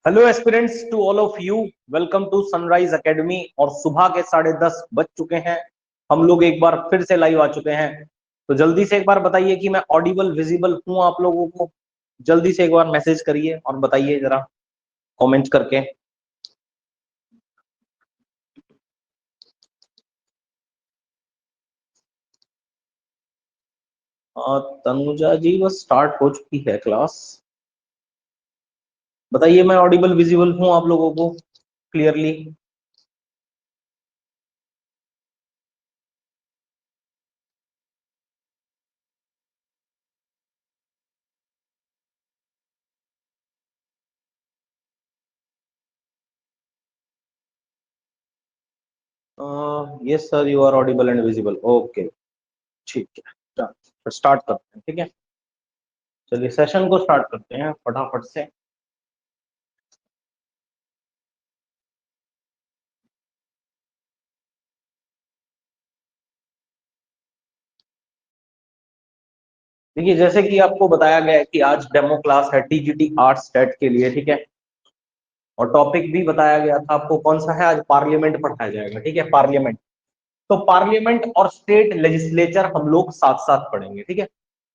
Hello aspirants to all of you, welcome to Sunrise Academy. और सुबह के 10:30 बज चुके हैं। हम लोग एक बार फिर से लाइव आ चुके हैं। तो जल्दी से एक बार बताइए कि मैं ऑडिबल विजिबल हूं आप लोगों को। जल्दी से एक बार मैसेज करिए और बताइए जरा कमेंट करके। तनुजा जी बस स्टार्ट हो चुकी है क्लास। बताइए मैं ऑडिबल विजिबल हूं आप लोगों को clearly. Yes sir, you are audible and visible. Okay, ठीक है, स्टार्ट करते हैं। ठीक है, चलिए सेशन को स्टार्ट करते हैं फटाफट से। देखिए, जैसे कि आपको बताया गया है कि आज डेमो क्लास है टीजीटी आर्ट्स टेट के लिए। ठीक है, और टॉपिक भी बताया गया था आपको कौन सा है। आज पार्लियामेंट पढ़ाया जाएगा। ठीक है, पार्लियामेंट। तो पार्लियामेंट और स्टेट लेजिस्लेचर हम लोग साथ साथ पढ़ेंगे। ठीक है,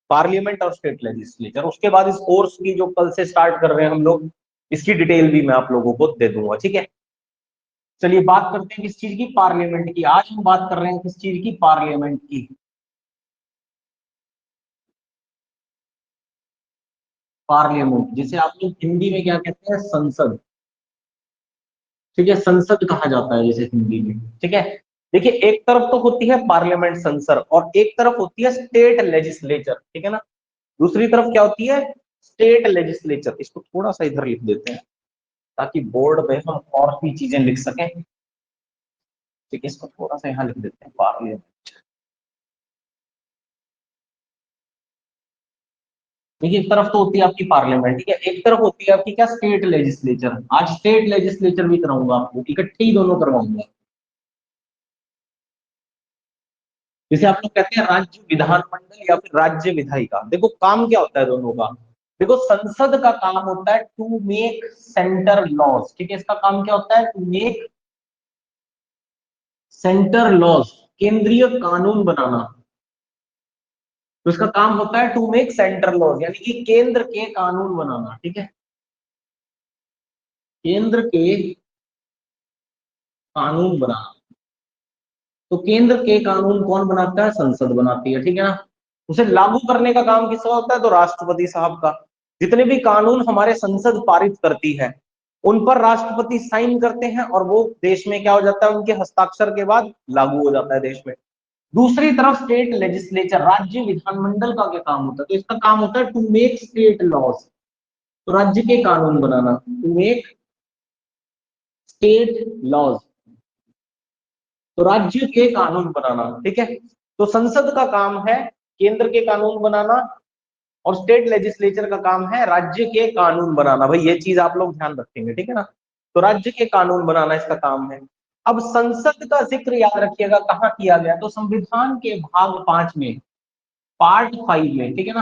पार्लियामेंट और स्टेट लेजिस्लेचर। उसके बाद इस कोर्स की जो कल से स्टार्ट कर रहे हैं हम लोग, इसकी डिटेल भी मैं आप लोगों को दे दूंगा। ठीक है, चलिए बात करते हैं किस चीज की, पार्लियामेंट की। आज हम बात कर रहे हैं किस चीज की, पार्लियामेंट की। पार्लियामेंट जिसे आप लोग हिंदी में क्या कहते हैं, संसद। ठीक है, संसद कहा जाता है जैसे हिंदी में। ठीक है, देखिए एक तरफ तो होती है पार्लियामेंट, संसद, और एक तरफ होती है स्टेट लेजिस्लेचर। ठीक है ना, दूसरी तरफ क्या होती है, स्टेट लेजिस्लेचर। इसको थोड़ा सा इधर लिख देते हैं ताकि बोर्ड पे हम और भी चीजें लिख सकें। ठीक है, इसको थोड़ा सा यहाँ लिख देते हैं, पार्लियामेंट। देखिए एक तरफ तो होती है आपकी पार्लियामेंट, ठीक है, एक तरफ होती है आपकी क्या, स्टेट लेजिस्लेचर। आज स्टेट लेजिस्लेचर भी कराऊंगा आपको, इकट्ठे ही दोनों करवाऊंगा। जिसे आप लोग कहते हैं राज्य विधानमंडल या फिर राज्य विधायिका। देखो काम क्या होता है दोनों का। देखो संसद का काम होता है टू मेक सेंटर लॉज। ठीक है, इसका काम क्या होता है, टू मेक सेंटर लॉज, केंद्रीय कानून बनाना। तो इसका काम होता है टू मेक सेंटर लॉज, यानी कि केंद्र के कानून बनाना। ठीक है, केंद्र के कानून बनाना। तो केंद्र के कानून कौन बनाता है, संसद बनाती है। ठीक है ना, उसे लागू करने का काम किसका होता है, तो राष्ट्रपति साहब का। जितने भी कानून हमारे संसद पारित करती है उन पर राष्ट्रपति साइन करते हैं और वो देश में क्या हो जाता है, उनके हस्ताक्षर के बाद लागू हो जाता है देश में। दूसरी तरफ स्टेट लेजिस्लेचर, राज्य विधानमंडल का क्या काम होता है, तो इसका काम होता है टू मेक स्टेट लॉज, तो राज्य के कानून बनाना, टू मेक स्टेट लॉज, तो राज्य के कानून बनाना। ठीक है, तो संसद का काम है केंद्र के कानून बनाना और स्टेट लेजिस्लेचर का काम है राज्य के कानून बनाना। भाई ये चीज आप लोग ध्यान रखेंगे। ठीक है ना, तो राज्य के कानून बनाना इसका काम है। अब संसद का जिक्र याद रखिएगा कहाँ किया गया, तो संविधान के भाग 5 में, पार्ट 5 में। ठीक है ना,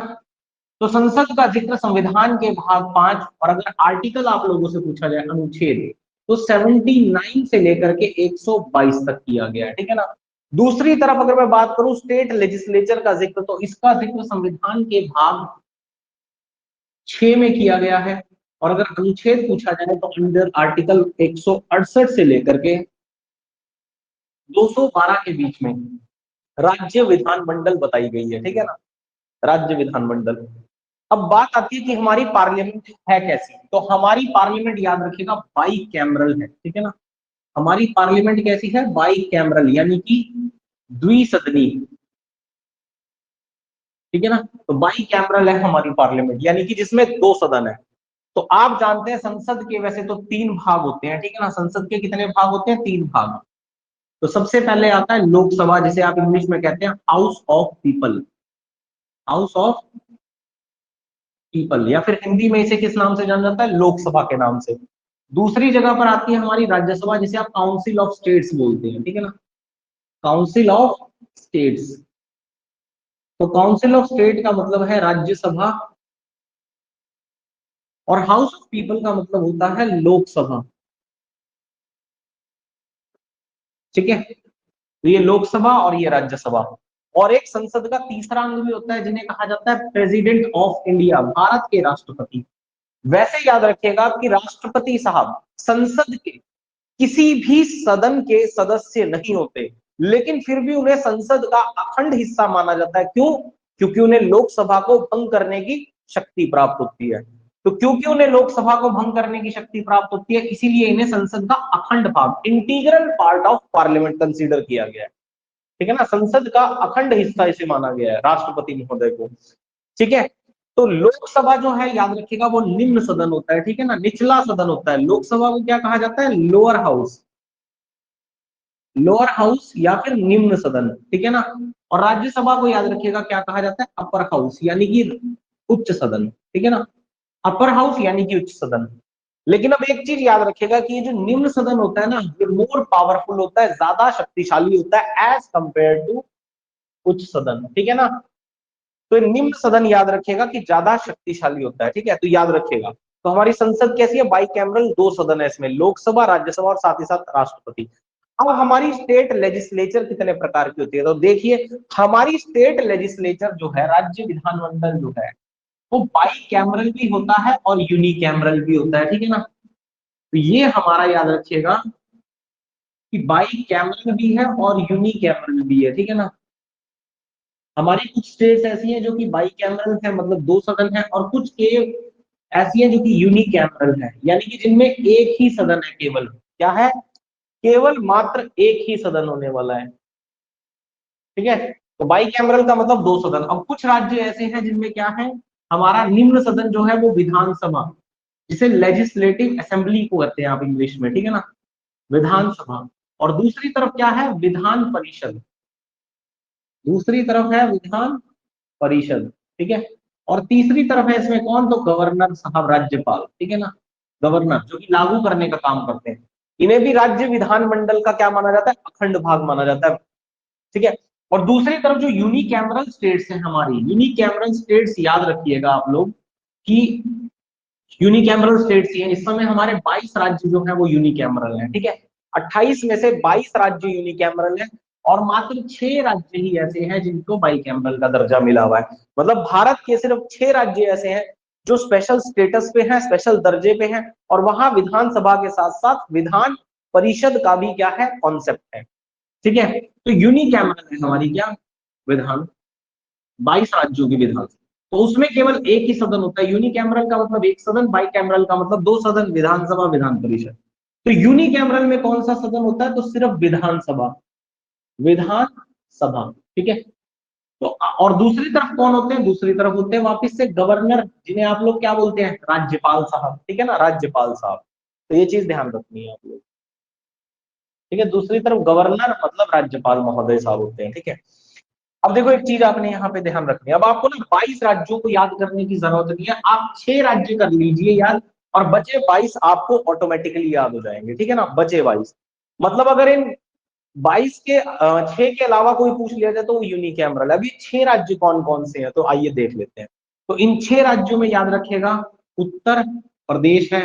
तो संसद का जिक्र संविधान के भाग 5, और अगर आर्टिकल आप लोगों से पूछा जाए, अनुच्छेद, तो 79 से लेकर के 122 तक किया गया है। ठीक है ना, दूसरी तरफ अगर मैं बात करूं स्टेट लेजिस्लेचर का जिक्र, तो इसका जिक्र संविधान के भाग 6 में किया गया है। और अगर अनुच्छेद पूछा जाए तो अंडर आर्टिकल 168 से लेकर के 212 के बीच में राज्य विधानमंडल बताई गई है। ठीक है ना, राज्य विधानमंडल। अब बात आती है कि हमारी पार्लियामेंट है कैसी, तो हमारी पार्लियामेंट याद रखिएगा बाई कैमरल है। ठीक है ना, हमारी पार्लियामेंट कैसी है, बाई कैमरल, यानी कि द्विसदनी। ठीक है ना, तो बाई कैमरल है हमारी पार्लियामेंट, यानी कि जिसमें 2 सदन है। तो आप जानते हैं संसद के वैसे तो 3 भाग होते हैं। ठीक है ना, संसद के कितने भाग होते हैं, 3 भाग। तो सबसे पहले आता है लोकसभा, जिसे आप इंग्लिश में कहते हैं house of people, house of people, या फिर हिंदी में इसे किस नाम से जाना जाता है, लोकसभा के नाम से। दूसरी जगह पर आती है हमारी राज्यसभा, जिसे आप काउंसिल ऑफ स्टेट्स बोलते हैं। ठीक है ना, काउंसिल ऑफ स्टेट्स। तो काउंसिल ऑफ स्टेट का मतलब है राज्यसभा और हाउस ऑफ पीपल का मतलब होता है लोकसभा, ठीक है। तो ये लोकसभा और ये राज्यसभा। और एक संसद का तीसरा अंग भी होता है जिन्हें कहा जाता है प्रेसिडेंट ऑफ इंडिया, भारत के राष्ट्रपति। वैसे याद रखिएगा कि राष्ट्रपति साहब संसद के किसी भी सदन के सदस्य नहीं होते, लेकिन फिर भी उन्हें संसद का अखंड हिस्सा माना जाता है। क्यों? क्योंकि उन्हें लोकसभा को भंग करने की शक्ति प्राप्त होती है। तो क्योंकि उन्हें लोकसभा को भंग करने की शक्ति प्राप्त होती है, इसीलिए इन्हें संसद का अखंड भाग, integral part of parliament consider किया गया है, ठीक है ना। संसद का अखंड हिस्सा इसे माना गया है राष्ट्रपति महोदय को, ठीक है। तो लोकसभा जो है याद रखिएगा वो निम्न सदन होता है, ठीक है ना, निचला सदन होता है। लोकसभा को क्या कहा जाता है? लोअर हाउस, लोअर हाउस या फिर निम्न सदन, ठीक है ना। और राज्यसभा को याद रखिएगा क्या कहा जाता है? अपर हाउस यानी कि उच्च सदन, ठीक है ना। अपर हाउस यानी कि उच्च सदन। लेकिन अब एक चीज याद रखिएगा कि ये जो निम्न सदन होता है ना, ये मोर पावरफुल होता है, ज्यादा शक्तिशाली होता है एज कंपेयर टू उच्च सदन, ठीक है ना। तो निम्न सदन याद रखिएगा कि ज्यादा शक्तिशाली होता है, ठीक है। तो याद रखिएगा, तो हमारी संसद कैसी है? बाई कैमरल, दो सदन है इसमें, लोकसभा, राज्यसभा और साथ ही साथ राष्ट्रपति। अब हमारी स्टेट लेजिस्लेचर कितने प्रकार की होती है? तो देखिए, हमारी स्टेट लेजिस्लेचर जो है, राज्य विधानमंडल जो है, वो बाई कैमरल भी होता है और यूनिकैमरल भी होता है, ठीक है ना। तो ये हमारा याद रखिएगा कि बाई कैमरल भी है और यूनिकैमरल भी है, ठीक है ना। हमारी कुछ स्टेट्स ऐसी हैं जो कि बाई कैमरल है, मतलब दो सदन है, और कुछ के ऐसी हैं जो कि यूनिकैमरल है, यानी कि जिनमें एक ही सदन है केवल। क्या है? केवल मात्र एक ही सदन होने वाला है, ठीक है। तो बाई कैमरल का मतलब दो सदन। अब कुछ राज्य ऐसे हैं जिनमें क्या है, हमारा निम्न सदन जो है वो विधानसभा, जिसे लेजिस्लेटिव असेंबली को कहते हैं आप इंग्लिश में, ठीक है ना, विधानसभा। और दूसरी तरफ क्या है? विधान परिषद, दूसरी तरफ है विधान परिषद, ठीक है। और तीसरी तरफ है इसमें कौन? तो गवर्नर साहब, राज्यपाल, ठीक है ना, गवर्नर, जो कि लागू करने का काम करते हैं। इन्हें भी राज्य विधानमंडल का क्या माना जाता है? अखंड भाग माना जाता है, ठीक है। और दूसरी तरफ जो यूनिकैमरल स्टेट्स हैं हमारी, यूनिकैमरल स्टेट्स याद रखिएगा आप लोग कि यूनिकैमरल स्टेट्स ही हैं। इस समय हमारे 22 राज्य जो है वो यूनिकैमरल हैं, ठीक है। 28 में से 22 राज्य यूनिकैमरल हैं, और मात्र 6 राज्य ही ऐसे हैं जिनको बाईकैमरल का दर्जा मिला हुआ है। मतलब भारत के सिर्फ 6 राज्य ऐसे हैं जो स्पेशल स्टेटस पे हैं, स्पेशल दर्जे पे हैं, और वहां विधानसभा के साथ साथ विधान परिषद का भी क्या है? कॉन्सेप्ट है, ठीक है। तो यूनिकैमरल है हमारी क्या? विधान, 22 राज्यों की विधान, तो उसमें केवल एक ही सदन होता है। यूनिकैमरल का मतलब एक सदन, बाई कैमरल का मतलब दो सदन, विधानसभा, विधान परिषद। तो यूनिकैमरल में कौन सा सदन होता है? तो सिर्फ विधानसभा, विधानसभा, ठीक है। तो और दूसरी तरफ कौन होते हैं? दूसरी तरफ होते हैं वापिस से गवर्नर, जिन्हें आप लोग क्या बोलते हैं? राज्यपाल साहब, ठीक है ना, राज्यपाल साहब। तो ये चीज ध्यान रखनी है आप लोग, ठीक है। दूसरी तरफ गवर्नर मतलब राज्यपाल महोदय साहब होते हैं, ठीक है। अब देखो, एक चीज आपने यहाँ पे ध्यान रखनी है, अब आपको ना 22 राज्यों को याद करने की जरूरत नहीं है, आप 6 राज्य कर लीजिए याद, और बचे 22 आपको ऑटोमेटिकली याद हो जाएंगे, ठीक है ना, बचे 22। मतलब अगर इन 22 के 6 के अलावा कोई पूछ लिया जाए तो वो यूनिकैमरल है। अभी 6 राज्य कौन कौन से हैं, तो आइए देख लेते हैं। तो इन 6 राज्यों में याद रखिएगा, उत्तर प्रदेश है,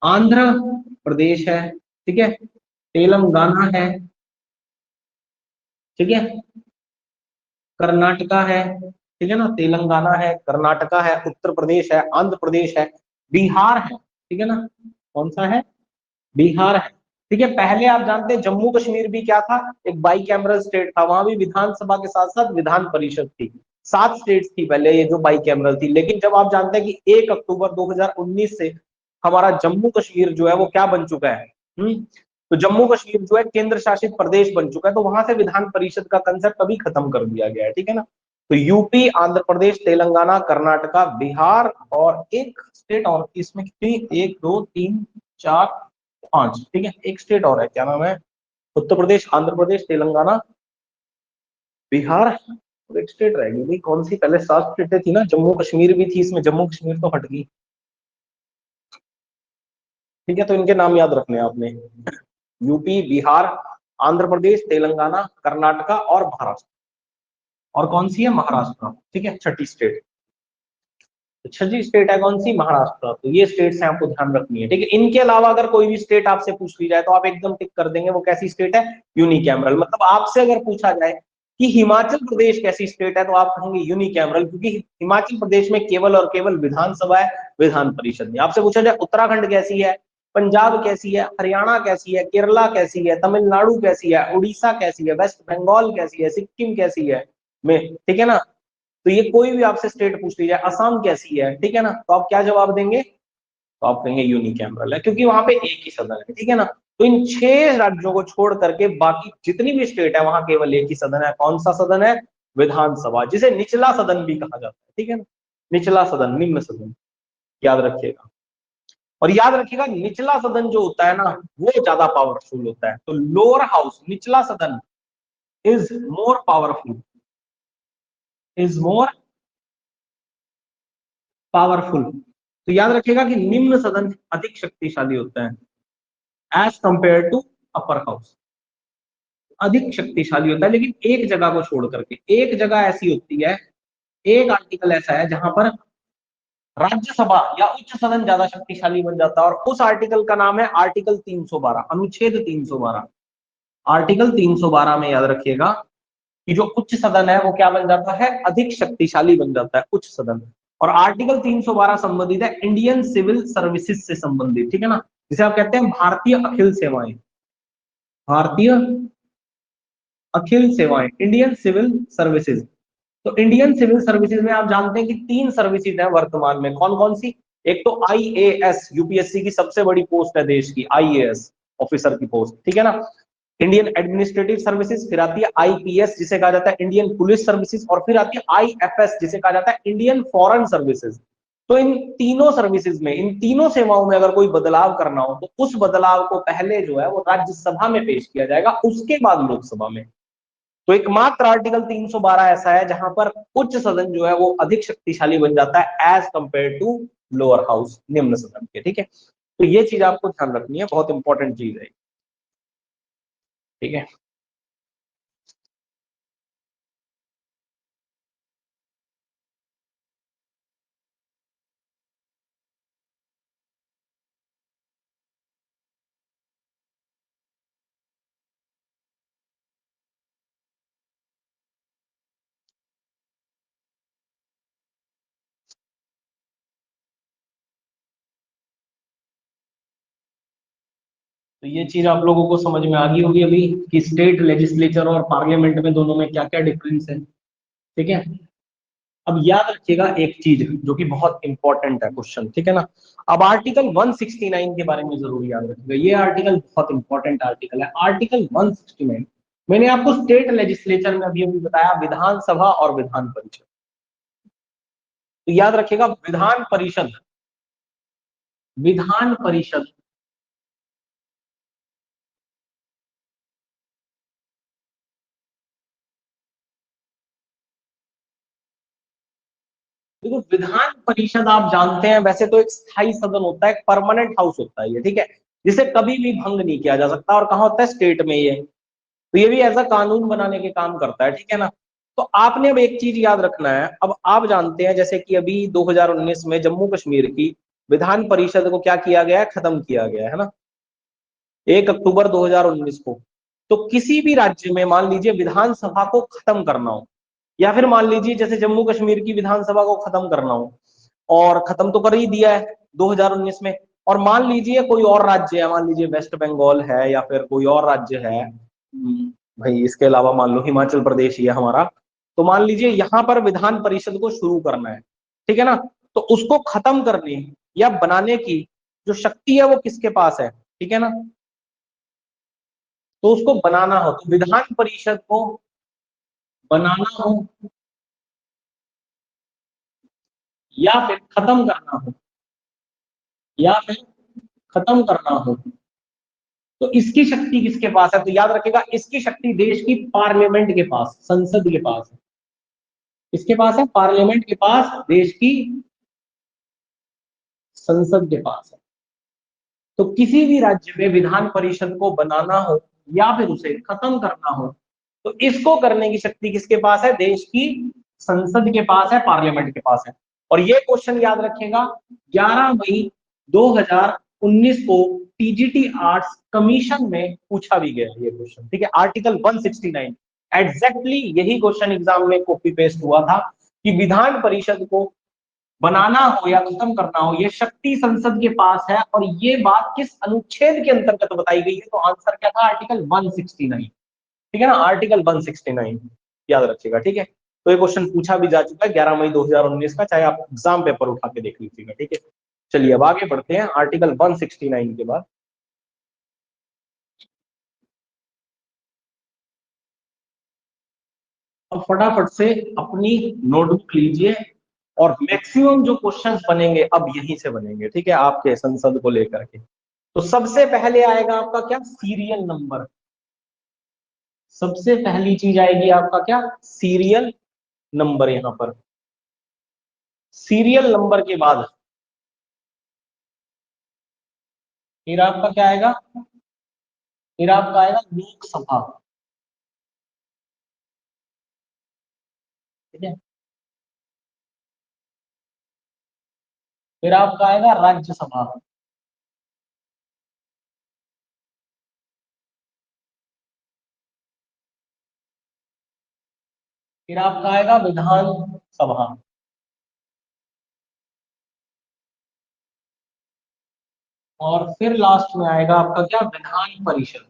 आंध्र प्रदेश है, ठीक है, तेलंगाना है, ठीक है, कर्नाटका है, ठीक है ना, तेलंगाना है, कर्नाटका है, उत्तर प्रदेश है, आंध्र प्रदेश है, बिहार है, ठीक है ना। कौन सा है? बिहार है, ठीक है। पहले आप जानते हैं जम्मू कश्मीर भी क्या था? एक बाई कैमरल स्टेट था, वहां भी विधानसभा के साथ साथ विधान परिषद थी। 7 स्टेट्स थी पहले ये जो बाई कैमरल थी, लेकिन जब आप जानते हैं कि 1 अक्टूबर 2019 से हमारा जम्मू कश्मीर जो है वो क्या बन चुका है? तो जम्मू कश्मीर जो है केंद्र शासित प्रदेश बन चुका है, तो वहां से विधान परिषद का कंसेप्ट अभी खत्म कर दिया गया है, ठीक है ना। तो यूपी, आंध्र प्रदेश, तेलंगाना, कर्नाटका, बिहार, और एक स्टेट और इसमें कितनी? 1 2 3 4 5, ठीक है, एक स्टेट और है, क्या नाम है? उत्तर प्रदेश, आंध्र प्रदेश, तेलंगाना, बिहार, और एक स्टेट रहेगी भाई, कौन सी? पहले 7 स्टेटें थी ना, जम्मू कश्मीर भी थी इसमें, जम्मू कश्मीर तो हट गई, ठीक है। तो इनके नाम याद रखने हैं आपने, यूपी, बिहार, आंध्र प्रदेश, तेलंगाना, कर्नाटका और महाराष्ट्र। और कौन सी है? महाराष्ट्र, ठीक है, छठी स्टेट। तो छठी स्टेट है कौन सी? महाराष्ट्र। तो ये स्टेट्स हैं, आपको ध्यान रखनी है, ठीक है। इनके अलावा अगर कोई भी स्टेट आपसे पूछ ली जाए तो आप एकदम टिक कर देंगे, वो कैसी स्टेट है? यूनिकैमरल। मतलब आपसे अगर पूछा जाए कि हिमाचल प्रदेश कैसी स्टेट है, तो आप कहेंगे यूनिकैमरल, क्योंकि हिमाचल प्रदेश में केवल और केवल विधानसभा है, विधान परिषद नहीं। आपसे पूछा जाए उत्तराखंड कैसी है, पंजाब कैसी है, हरियाणा कैसी है, केरला कैसी है, तमिलनाडु कैसी है, उड़ीसा कैसी है, वेस्ट बंगाल कैसी है, सिक्किम कैसी है, में, ठीक है ना। तो ये कोई भी आपसे स्टेट पूछ ली जाए, असम कैसी है, ठीक है ना, तो आप क्या जवाब देंगे? तो आप कहेंगे यूनिकैमरल है, क्योंकि वहां पे एक ही सदन है, ठीक है ना। तो इन 6 राज्यों को छोड़ करके बाकी जितनी भी स्टेट है वहां केवल एक ही सदन है। कौन सा सदन है? विधानसभा, जिसे निचला सदन भी कहा जाता है, ठीक है ना। निचला सदन, निम्न सदन, याद रखिएगा। और याद रखिएगा, निचला सदन जो होता है ना, वो ज्यादा पावरफुल होता है। तो लोअर हाउस, निचला सदन, is more powerful, is more powerful. तो याद रखिएगा कि निम्न सदन अधिक शक्तिशाली होता है as compare to upper house, अधिक शक्तिशाली होता है। लेकिन एक जगह को छोड़ करके, एक जगह ऐसी होती है, एक आर्टिकल ऐसा है जहां पर राज्यसभा या उच्च सदन ज्यादा शक्तिशाली बन जाता है, और उस आर्टिकल का नाम है आर्टिकल 312, अनुच्छेद 312। आर्टिकल 312 में याद रखिएगा कि जो उच्च सदन है वो क्या बन जाता है? अधिक शक्तिशाली बन जाता है उच्च सदन। और आर्टिकल 312 संबंधित है इंडियन सिविल सर्विसेज से संबंधित, ठीक है ना, जिसे आप कहते हैं भारतीय अखिल सेवाएं, भारतीय अखिल सेवाएं, इंडियन सिविल सर्विसेज। तो इंडियन सिविल सर्विसेज में आप जानते हैं कि 3 सर्विसेज है वर्तमान में, कौन कौन सी? एक तो आईएएस, यूपीएससी की सबसे बड़ी पोस्ट है देश की, आईएएस ऑफिसर की पोस्ट, ठीक है ना। इंडियन एडमिनिस्ट्रेटिव सर्विसेज, फिर आती है आईपीएस जिसे कहा जाता है इंडियन पुलिस सर्विसेज, और फिर आती है आईएफएस जिसे कहा जाता है इंडियन फॉरेन सर्विसेज। तो इन तीनों सर्विसेज में, इन तीनों सेवाओं में अगर कोई बदलाव करना हो तो उस बदलाव को पहले जो है वो राज्यसभा में पेश किया जाएगा, उसके बाद लोकसभा में। तो एकमात्र आर्टिकल 312 ऐसा है जहां पर उच्च सदन जो है वो अधिक शक्तिशाली बन जाता है as compare to lower house, निम्न सदन के, ठीक है। तो ये चीज आपको ध्यान रखनी है, बहुत इंपॉर्टेंट चीज है, ठीक है। तो ये चीज आप लोगों को समझ में आ गई होगी अभी कि स्टेट लेजिस्लेचर और पार्लियामेंट में दोनों में क्या क्या डिफरेंस है, ठीक है। अब याद रखिएगा एक चीज जो कि बहुत इंपॉर्टेंट है क्वेश्चन, ठीक है ना। अब आर्टिकल 169 के बारे में जरूर याद रखिएगा, ये आर्टिकल बहुत इंपॉर्टेंट आर्टिकल है, आर्टिकल 169। मैंने आपको स्टेट लेजिस्लेचर में अभी अभी बताया विधानसभा और विधान परिषद। तो याद रखिएगा विधान परिषद, विधान परिषद, देखो विधान परिषद आप जानते हैं वैसे तो एक स्थायी सदन होता है, एक परमानेंट हाउस होता है ये, ठीक है, जिसे कभी भी भंग नहीं किया जा सकता। और कहाँ होता है? स्टेट में ये। तो ये भी ऐसा कानून बनाने के काम करता है, ठीक है ना। तो आपने अब एक चीज याद रखना है, अब आप जानते हैं जैसे कि अभी 2019 में जम्मू कश्मीर की विधान परिषद को क्या किया गया है? खत्म किया गया है ना, 1 अक्टूबर 2019 को। तो किसी भी राज्य में मान लीजिए विधानसभा को खत्म करना हो, या फिर मान लीजिए जैसे जम्मू कश्मीर की विधानसभा को खत्म करना हो, और खत्म तो कर ही दिया है 2019 में, और मान लीजिए कोई और राज्य है, मान लीजिए वेस्ट बंगाल है या फिर कोई और राज्य है, भाई इसके अलावा मान लो हिमाचल प्रदेश ही है हमारा, तो मान लीजिए यहाँ पर विधान परिषद को शुरू करना है, ठीक है ना। तो उसको खत्म करने या बनाने की जो शक्ति है वो किसके पास है, ठीक है ना। तो उसको बनाना हो, तो विधान परिषद को बनाना हो या फिर खत्म करना हो, या फिर खत्म करना हो, तो इसकी शक्ति किसके पास है? तो याद रखेगा इसकी शक्ति देश की पार्लियामेंट के पास, संसद के पास है। किसके पास है? पार्लियामेंट के पास, देश की संसद के पास है। तो किसी भी राज्य में विधान परिषद को बनाना हो या फिर उसे खत्म करना हो, तो इसको करने की शक्ति किसके पास है? देश की संसद के पास है, पार्लियामेंट के पास है। और ये क्वेश्चन याद रखेगा 11 मई 2019 को टीजीटी आर्ट्स कमीशन में पूछा भी गया ये क्वेश्चन, ठीक है। आर्टिकल 169 एग्जैक्टली यही क्वेश्चन एग्जाम में कॉपी पेस्ट हुआ था कि विधान परिषद को बनाना हो या खत्म करना हो ये शक्ति संसद के पास है, और ये बात किस अनुच्छेद के अंतर्गत बताई गई है, तो आंसर क्या था, आर्टिकल 169, ठीक है ना, आर्टिकल 169 याद रखिएगा, ठीक है। तो ये क्वेश्चन पूछा भी जा चुका है 11 मई 2019 का, चाहे आप एग्जाम पेपर उठा के देख लीजिएगा, ठीक है। चलिए अब आगे बढ़ते हैं आर्टिकल 169 के बाद। अब फटाफट से अपनी नोटबुक लीजिए, और मैक्सिमम जो क्वेश्चंस बनेंगे अब यहीं से बनेंगे, ठीक है, आपके संसद को लेकर के। तो सबसे पहले आएगा आपका क्या, सीरियल नंबर। सबसे पहली चीज आएगी आपका क्या, सीरियल नंबर। यहां पर सीरियल नंबर के बाद फिर आपका क्या आएगा, फिर आपका आएगा लोकसभा, ठीक है। फिर आपका आएगा राज्यसभा, फिर आपका आएगा विधान सभा, और फिर लास्ट में आएगा आपका क्या, विधान परिषद।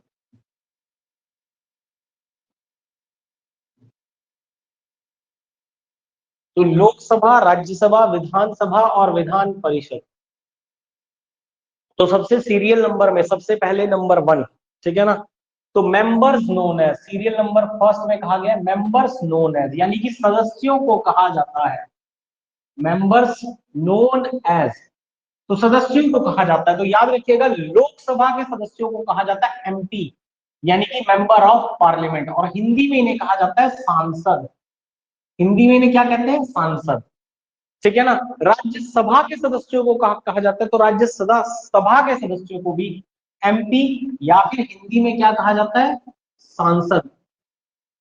तो लोकसभा, राज्यसभा, विधानसभा और विधान परिषद। तो सबसे सीरियल नंबर में सबसे पहले नंबर 1, ठीक है ना। तो members known as, serial number first में कहा गया मेंबर्स नोन एज, यानी कि सदस्यों को कहा जाता है, मेंबर्स नोन एज, तो सदस्यों को कहा जाता है। तो याद रखिएगा लोकसभा के सदस्यों को कहा जाता है एमपी, यानी कि मेंबर ऑफ पार्लियामेंट, और हिंदी में इन्हें कहा जाता है सांसद। हिंदी में इन्हें क्या कहते हैं, सांसद, ठीक है ना। राज्यसभा के सदस्यों को कहा जाता है, तो राज्यसभा सभा के सदस्यों को भी एमपी, या फिर हिंदी में क्या कहा जाता है, सांसद,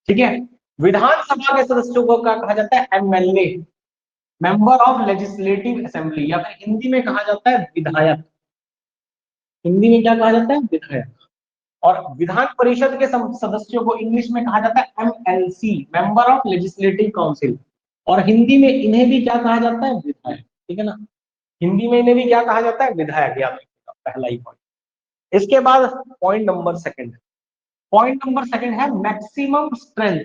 ठीक है। विधानसभा के सदस्यों को क्या कहा जाता है, MLA, member of legislative assembly, या फिर हिंदी में कहा जाता है विधायक। हिंदी में क्या कहा जाता है, विधायक। और विधान परिषद के सदस्यों को इंग्लिश में कहा जाता है MLC, member of legislative council, और हिंदी में इन्हें भी क्या कहा जाता है, विधायक, ठीक है ना। हिंदी में इन्हें भी क्या कहा जाता है, विधायक, याद रखिएगा पहला ही पॉइंट। इसके बाद point number second, point number second है मैक्सिमम स्ट्रेंथ,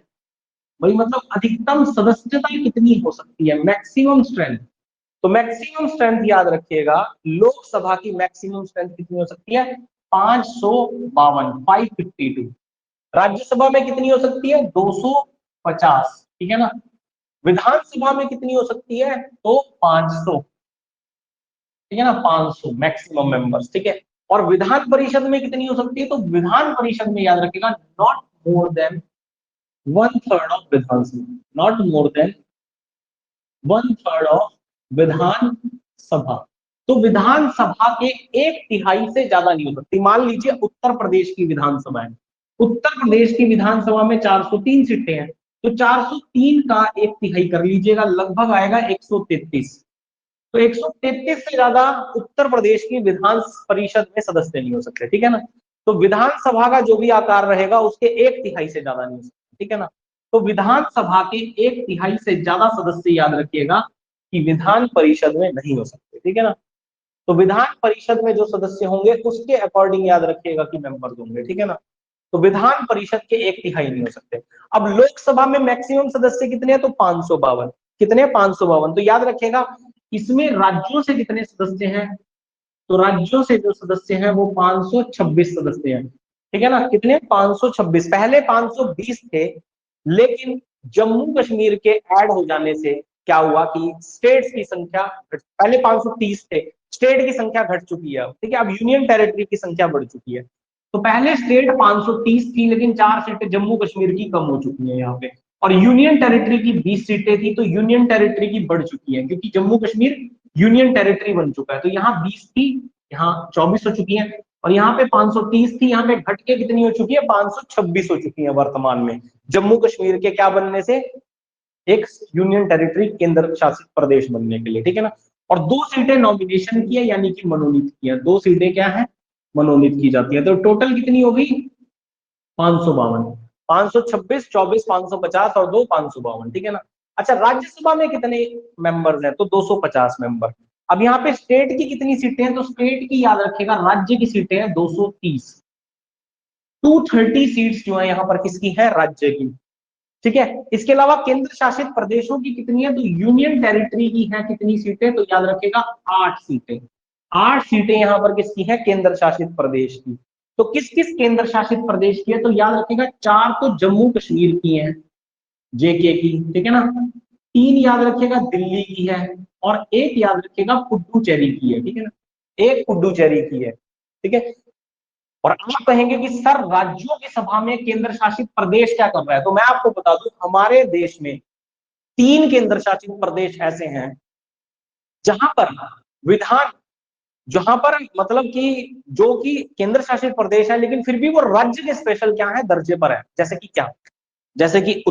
भाई मतलब अधिकतम सदस्यता कितनी हो सकती है, मैक्सिमम स्ट्रेंथ। तो मैक्सिमम स्ट्रेंथ याद रखिएगा, लोकसभा की मैक्सिमम स्ट्रेंथ कितनी हो सकती है, 552, 552। राज्यसभा में कितनी हो सकती है, 250, ठीक है ना। विधानसभा में कितनी हो सकती है, तो 500, ठीक है ना, 500 मैक्सिमम मेंबर्स, ठीक है। और विधान परिषद में कितनी हो सकती है, तो विधान परिषद में याद रखिएगा not more than 1/3 of Vidhan Sabha, not more than 1/3 of Vidhan Sabha. तो विधानसभा के 1/3 से ज्यादा नहीं हो सकती। मान लीजिए उत्तर प्रदेश की विधानसभा है, उत्तर प्रदेश की विधानसभा में 403 सीटें हैं, तो 403 का 1/3 कर लीजिएगा, लगभग आएगा 133। तो 133 से ज्यादा उत्तर प्रदेश की विधान परिषद में सदस्य नहीं हो सकते, ठीक है ना। तो विधानसभा का जो भी आकार रहेगा उसके 1/3 से ज्यादा नहीं हो सकता, ठीक है ना। तो विधानसभा के 1/3 से ज्यादा सदस्य याद रखिएगा कि विधान परिषद में नहीं हो सकते, ठीक है ना। तो विधान परिषद में जो सदस्य होंगे उसके अकॉर्डिंग याद रखिएगा कि मेंबर्स होंगे, ठीक है ना। तो विधान परिषद के 1/3 नहीं हो सकते। अब लोकसभा में मैक्सिमम सदस्य कितने हैं, तो 552, कितने, 552। तो याद रखिएगा इसमें राज्यों से कितने सदस्य हैं, तो राज्यों से जो सदस्य हैं वो 526 सदस्य हैं, ठीक है ना। कितने, 526, पहले 520 थे, लेकिन जम्मू कश्मीर के ऐड हो जाने से क्या हुआ कि स्टेट्स की संख्या, पहले 530 थे, स्टेट की संख्या घट चुकी है, ठीक है। अब यूनियन टेरिटरी की संख्या बढ़ चुकी है। तो पहले स्टेट 530 थी, लेकिन 4 सीटें जम्मू कश्मीर की कम हो चुकी है यहाँ पे, और यूनियन टेरिटरी की 20 सीटें थी, तो यूनियन टेरिटरी की बढ़ चुकी है, क्योंकि जम्मू कश्मीर यूनियन टेरिटरी बन चुका है। तो यहाँ 20 थी, यहाँ 24 हो चुकी है, और यहाँ पे 530 थी, यहाँ पे घट के कितनी हो चुकी है, 526 हो चुकी है वर्तमान में, जम्मू कश्मीर के क्या बनने से, एक यूनियन टेरिटरी, केंद्र शासित प्रदेश बनने के लिए, ठीक है ना। और 2 सीटें नॉमिनेशन की है, यानी कि मनोनीत की है। 2 सीटें क्या है, मनोनीत की जाती है। तो टोटल कितनी होगी, 552, 526, 24, 550 और 2 552, ठीक है ना। अच्छा, राज्यसभा में कितने मेंबर्स हैं, तो 250 मेंबर। अब यहाँ पे स्टेट की कितनी सीटें हैं, तो स्टेट की याद रखिएगा, राज्य की सीटें हैं 230, 230 सीट्स जो है यहाँ पर किसकी है, राज्य की, ठीक है। इसके अलावा केंद्र शासित प्रदेशों की कितनी है, तो यूनियन टेरिटरी की है कितनी सीटें, तो याद रखिएगा 8 सीटें। 8 सीटें यहाँ पर किसकी है, केंद्र शासित प्रदेश की। तो किस किस केंद्र शासित प्रदेश की है, तो याद रखिएगा 4 तो जम्मू कश्मीर की है, जेके की, ठीक है ना। 3 याद रखिएगा दिल्ली की है, और 1 याद रखिएगा पुडुचेरी की है, ठीक है ना। 1 पुडुचेरी की है, ठीक है। और आप कहेंगे कि सर राज्यों की सभा में केंद्र शासित प्रदेश क्या कर रहा है, तो मैं आपको बता दूं, हमारे देश में 3 केंद्र शासित प्रदेश ऐसे हैं जहां पर विधान, जहां पर मतलब कि जो कि केंद्र शासित प्रदेश है लेकिन फिर भी वो राज्य के स्पेशल क्या है, दर्जे पर है। जैसे कि क्या, जैसे कि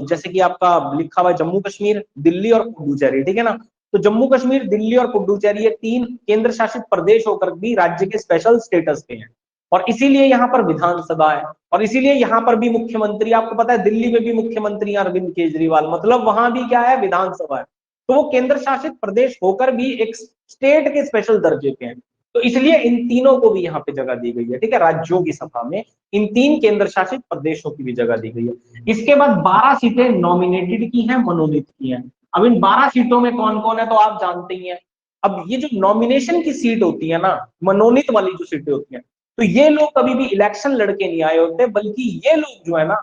जैसे कि आपका लिखा हुआ है जम्मू कश्मीर, दिल्ली और पुडुचेरी, ठीक है ना। तो जम्मू कश्मीर, दिल्ली और पुडुचेरी ये 3 केंद्र शासित प्रदेश होकर भी राज्य के स्पेशल स्टेटस पे हैं, और इसीलिए यहाँ पर विधानसभा है, और इसीलिए यहाँ पर भी मुख्यमंत्री, आपको पता है दिल्ली में भी मुख्यमंत्री अरविंद केजरीवाल, मतलब वहां भी क्या है, विधानसभा है। तो वो केंद्र शासित प्रदेश होकर भी एक स्टेट के स्पेशल दर्जे पे हैं, तो इसलिए इन तीनों को भी यहाँ पे जगह दी गई है, ठीक है। राज्यों की सभा में इन 3 केंद्र शासित प्रदेशों की भी जगह दी गई है। इसके बाद 12 सीटें नॉमिनेटेड की हैं, मनोनीत की हैं। अब इन 12 सीटों में कौन कौन है, तो आप जानते ही हैं। अब ये जो नॉमिनेशन की सीट होती है ना, मनोनीत वाली जो सीटें होती हैं, तो ये लोग कभी भी इलेक्शन लड़के नहीं आए होते, बल्कि ये लोग जो है ना,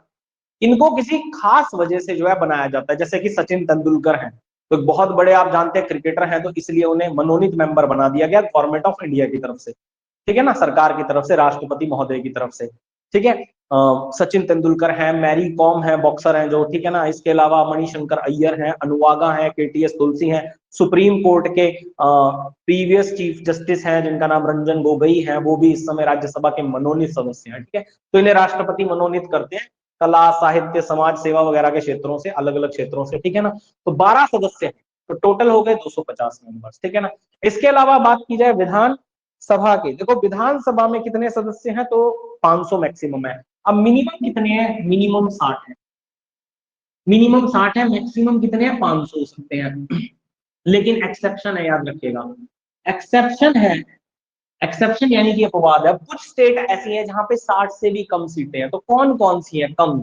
इनको किसी खास वजह से जो है बनाया जाता है। जैसे कि सचिन तेंदुलकर हैं, तो बहुत बड़े आप जानते हैं क्रिकेटर हैं, तो इसलिए उन्हें मनोनीत मेंबर बना दिया गया गवर्नमेंट ऑफ इंडिया की तरफ से, ठीक है ना, सरकार की तरफ से, राष्ट्रपति महोदय की तरफ से, ठीक है। सचिन तेंदुलकर हैं, मैरी कॉम है, बॉक्सर हैं जो, ठीक है ना। इसके अलावा मणिशंकर अय्यर हैं, अनुवागा हैं, केटीएस तुलसी हैं, सुप्रीम कोर्ट के प्रीवियस चीफ जस्टिस हैं जिनका नाम रंजन गोगोई है, वो भी इस समय राज्यसभा के मनोनीत सदस्य हैं, ठीक है। तो इन्हें राष्ट्रपति मनोनीत करते हैं, कला, साहित्य, समाज सेवा वगैरह के क्षेत्रों से, अलग अलग क्षेत्रों से, ठीक है ना। तो 12 सदस्य हैं, तो टोटल हो गए 250 मेंबर्स, ठीक है ना। इसके अलावा बात की जाए विधान सभा के, देखो विधानसभा में कितने सदस्य हैं, तो 500 मैक्सिमम है। अब मिनिमम कितने हैं, मिनिमम 60 है, मिनिमम 60 है, मैक्सिमम कितने हैं, 500 हो सकते हैं। लेकिन एक्सेप्शन है, याद रखिएगा, एक्सेप्शन है। एक्सेप्शन यानी कि अपवाद है, कुछ स्टेट ऐसी है जहां पे 60 से भी कम सीटें हैं। तो कौन कौन सी है कम,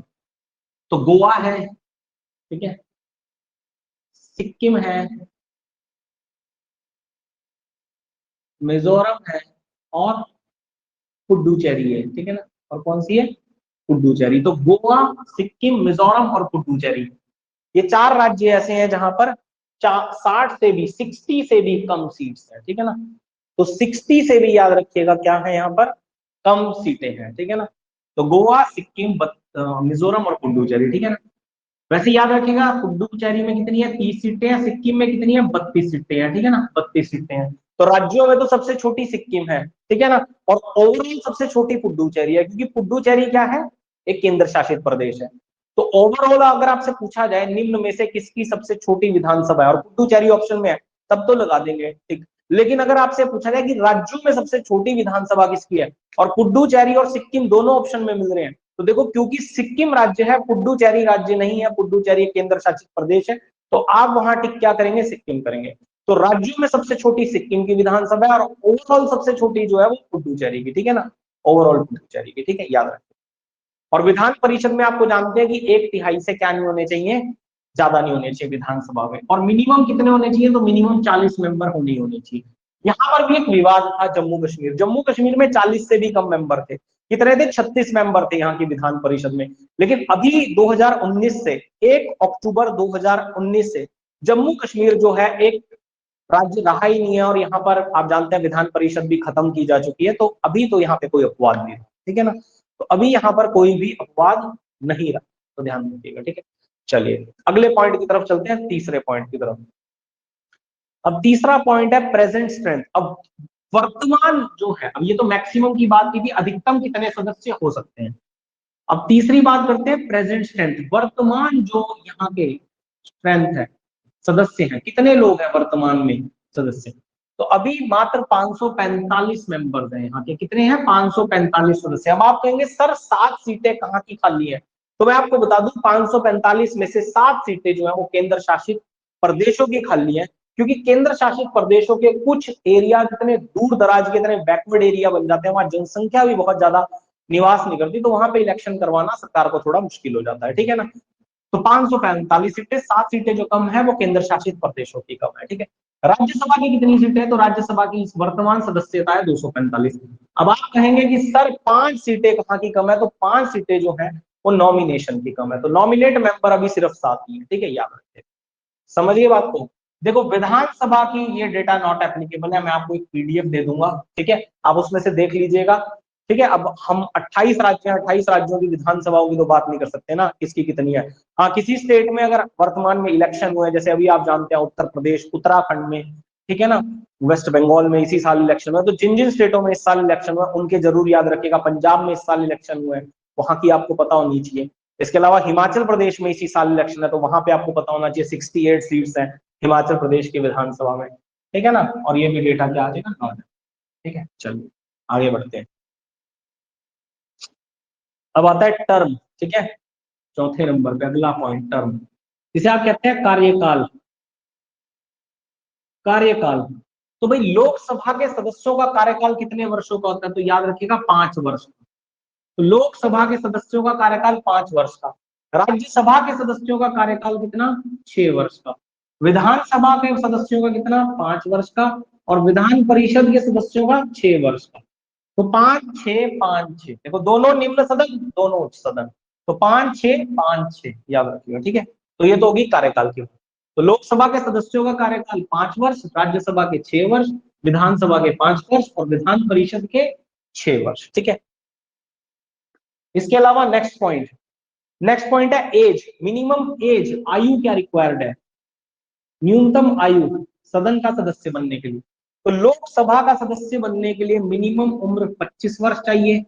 तो गोवा है, ठीक है, सिक्किम है, मिजोरम है, और पुडुचेरी है, ठीक है ना। और कौन सी है, पुडुचेरी। तो गोवा, सिक्किम, मिजोरम और पुडुचेरी, ये 4 राज्य ऐसे हैं जहां पर 60 से भी, 60 से भी कम सीट्स हैं, ठीक है ना। तो 60 से भी याद रखिएगा क्या है, यहाँ पर कम सीटें हैं, ठीक है ना। तो गोवा, सिक्किम, मिजोरम और पुडुचेरी, ठीक है ना। वैसे याद रखिएगा पुडुचेरी में कितनी है, 30 सीटें हैं, सिक्किम में कितनी है, 32 सीटें हैं, ठीक है ना, 32 सीटें हैं। तो राज्यों में तो सबसे छोटी सिक्किम है, ठीक है ना, और ओवरऑल सबसे छोटी पुडुचेरी है, क्योंकि पुडुचेरी क्या है, एक केंद्र शासित प्रदेश है। तो ओवरऑल अगर आपसे पूछा जाए निम्न में से किसकी सबसे छोटी विधानसभा है, और पुडुचेरी ऑप्शन में है, तब तो लगा देंगे, ठीक। लेकिन अगर आपसे पूछा जाए कि राज्यों में सबसे छोटी विधानसभा किसकी है, और पुडुचेरी और सिक्किम दोनों ऑप्शन में मिल रहे हैं, तो देखो क्योंकि सिक्किम राज्य है, पुडुचेरी राज्य नहीं है, पुडुचेरी केंद्र शासित प्रदेश है, तो आप वहां टिक क्या करेंगे, सिक्किम करेंगे। तो राज्यों में सबसे छोटी सिक्किम की विधानसभा है, और ओवरऑल सबसे छोटी जो है वो पुडुचेरी की, ठीक है ना, ओवरऑल पुडुचेरी की, ठीक है, याद रखें। और विधान परिषद में आपको जानते हैं कि 1/3 से क्या नहीं होने चाहिए, ज्यादा नहीं होने चाहिए विधानसभा में। और मिनिमम कितने होने चाहिए, तो मिनिमम 40 मेंबर होने होने चाहिए। यहाँ पर भी एक विवाद था, जम्मू कश्मीर, जम्मू कश्मीर में 40 से भी कम मेंबर थे, कितने थे, 36 मेंबर थे यहाँ की विधान परिषद में। लेकिन अभी 2019 से, 1 अक्टूबर 2019 से जम्मू कश्मीर जो है एक राज्य रहा ही नहीं है, और यहाँ पर आप जानते हैं विधान परिषद भी खत्म की जा चुकी है। तो अभी तो यहाँ पे कोई अपवाद नहीं है, ठीक है ना। तो अभी यहाँ पर कोई भी अपवाद नहीं रहा, तो ध्यान रखिएगा, ठीक है। चलिए अगले पॉइंट की तरफ चलते हैं, तीसरे पॉइंट की तरफ। अब तीसरा पॉइंट है प्रेजेंट स्ट्रेंथ। अब वर्तमान जो है, अब ये तो मैक्सिमम की बात की थी, अधिकतम कितने सदस्य हो सकते हैं। अब तीसरी बात करते हैं प्रेजेंट स्ट्रेंथ, वर्तमान जो यहाँ के स्ट्रेंथ है, सदस्य हैं, कितने लोग हैं वर्तमान में सदस्य? तो अभी मात्र 545 मेंबर्स हैं यहाँ के। कितने हैं? 545 सदस्य। अब आप कहेंगे सर 7 सीटें कहाँ की खाली है? तो मैं आपको बता दूं 545 में से 7 सीटें जो है वो केंद्र शासित प्रदेशों की खाली है, क्योंकि केंद्र शासित प्रदेशों के कुछ एरिया इतने दूर दराज के, इतने बैकवर्ड एरिया बन जाते हैं, वहां जनसंख्या भी बहुत ज्यादा निवास नहीं करती, तो वहां पे इलेक्शन करवाना सरकार को थोड़ा मुश्किल हो जाता है, ठीक है ना। तो 545 सीटें, 7 सीटें जो कम है वो केंद्र शासित प्रदेशों की कम है, ठीक है। राज्यसभा की कितनी सीटें है? तो राज्यसभा की वर्तमान सदस्यता है 245। अब आप कहेंगे कि सर 5 सीटें कहाँ की कम है? तो 5 सीटें जो है वो नॉमिनेशन की कम है, तो नॉमिनेट मेंबर अभी सिर्फ 7 ही है, ठीक है, याद रखिए। समझिए बात को। देखो विधानसभा की ये डेटा नॉट एप्लीकेबल है, मैं आपको एक पीडीएफ दे दूंगा, ठीक है, आप उसमें से देख लीजिएगा, ठीक है। अब हम 28 राज्य हैं, 28 राज्यों की विधानसभाओं की तो बात नहीं कर सकते ना, किसकी कितनी है। हाँ, किसी स्टेट में अगर वर्तमान में इलेक्शन हुए, जैसे अभी आप जानते हैं उत्तर प्रदेश, उत्तराखंड में, ठीक है ना, वेस्ट बंगाल में इसी साल इलेक्शन हुआ, तो जिन जिन स्टेटों में इस साल इलेक्शन हुआ उनके जरूर याद रखिएगा। पंजाब में इस साल इलेक्शन हुए, वहां की आपको पता होनी चाहिए। इसके अलावा हिमाचल प्रदेश में इसी साल इलेक्शन है, तो वहां पे आपको पता होना चाहिए 68 सीट्स हैं हिमाचल प्रदेश की विधानसभा में, ठीक है ना। और ये भी डेटा क्या आ जाएगा, ठीक है। चलिए आगे बढ़ते हैं। अब आता है टर्म, ठीक है, चौथे नंबर पे अगला पॉइंट टर्म, जिसे आप कहते हैं कार्यकाल। कार्यकाल, तो भाई लोकसभा के सदस्यों का कार्यकाल कितने वर्षों का होता है? तो याद रखिएगा 5 वर्ष। तो लोकसभा के सदस्यों का कार्यकाल 5 वर्ष का। राज्यसभा के सदस्यों का कार्यकाल कितना? 6 वर्ष का। विधानसभा के सदस्यों का कितना? 5 वर्ष का। और विधान परिषद के सदस्यों का 6 वर्ष का। तो 5 6 5 6, देखो दोनों निम्न सदन दोनों उच्च सदन, तो 5 6 5 6 याद रखिएगा, ठीक है। तो ये तो होगी कार्यकाल की। तो लोकसभा के सदस्यों का कार्यकाल 5 वर्ष, राज्यसभा के 6 वर्ष, विधानसभा के 5 वर्ष और विधान परिषद के 6 वर्ष, ठीक है। इसके अलावा नेक्स्ट पॉइंट है एज, मिनिमम एज, आयु क्या रिक्वायर्ड है? न्यूनतम आयु सदन का सदस्य बनने के लिए। तो लोकसभा का सदस्य बनने के लिए मिनिमम उम्र 25 वर्ष चाहिए,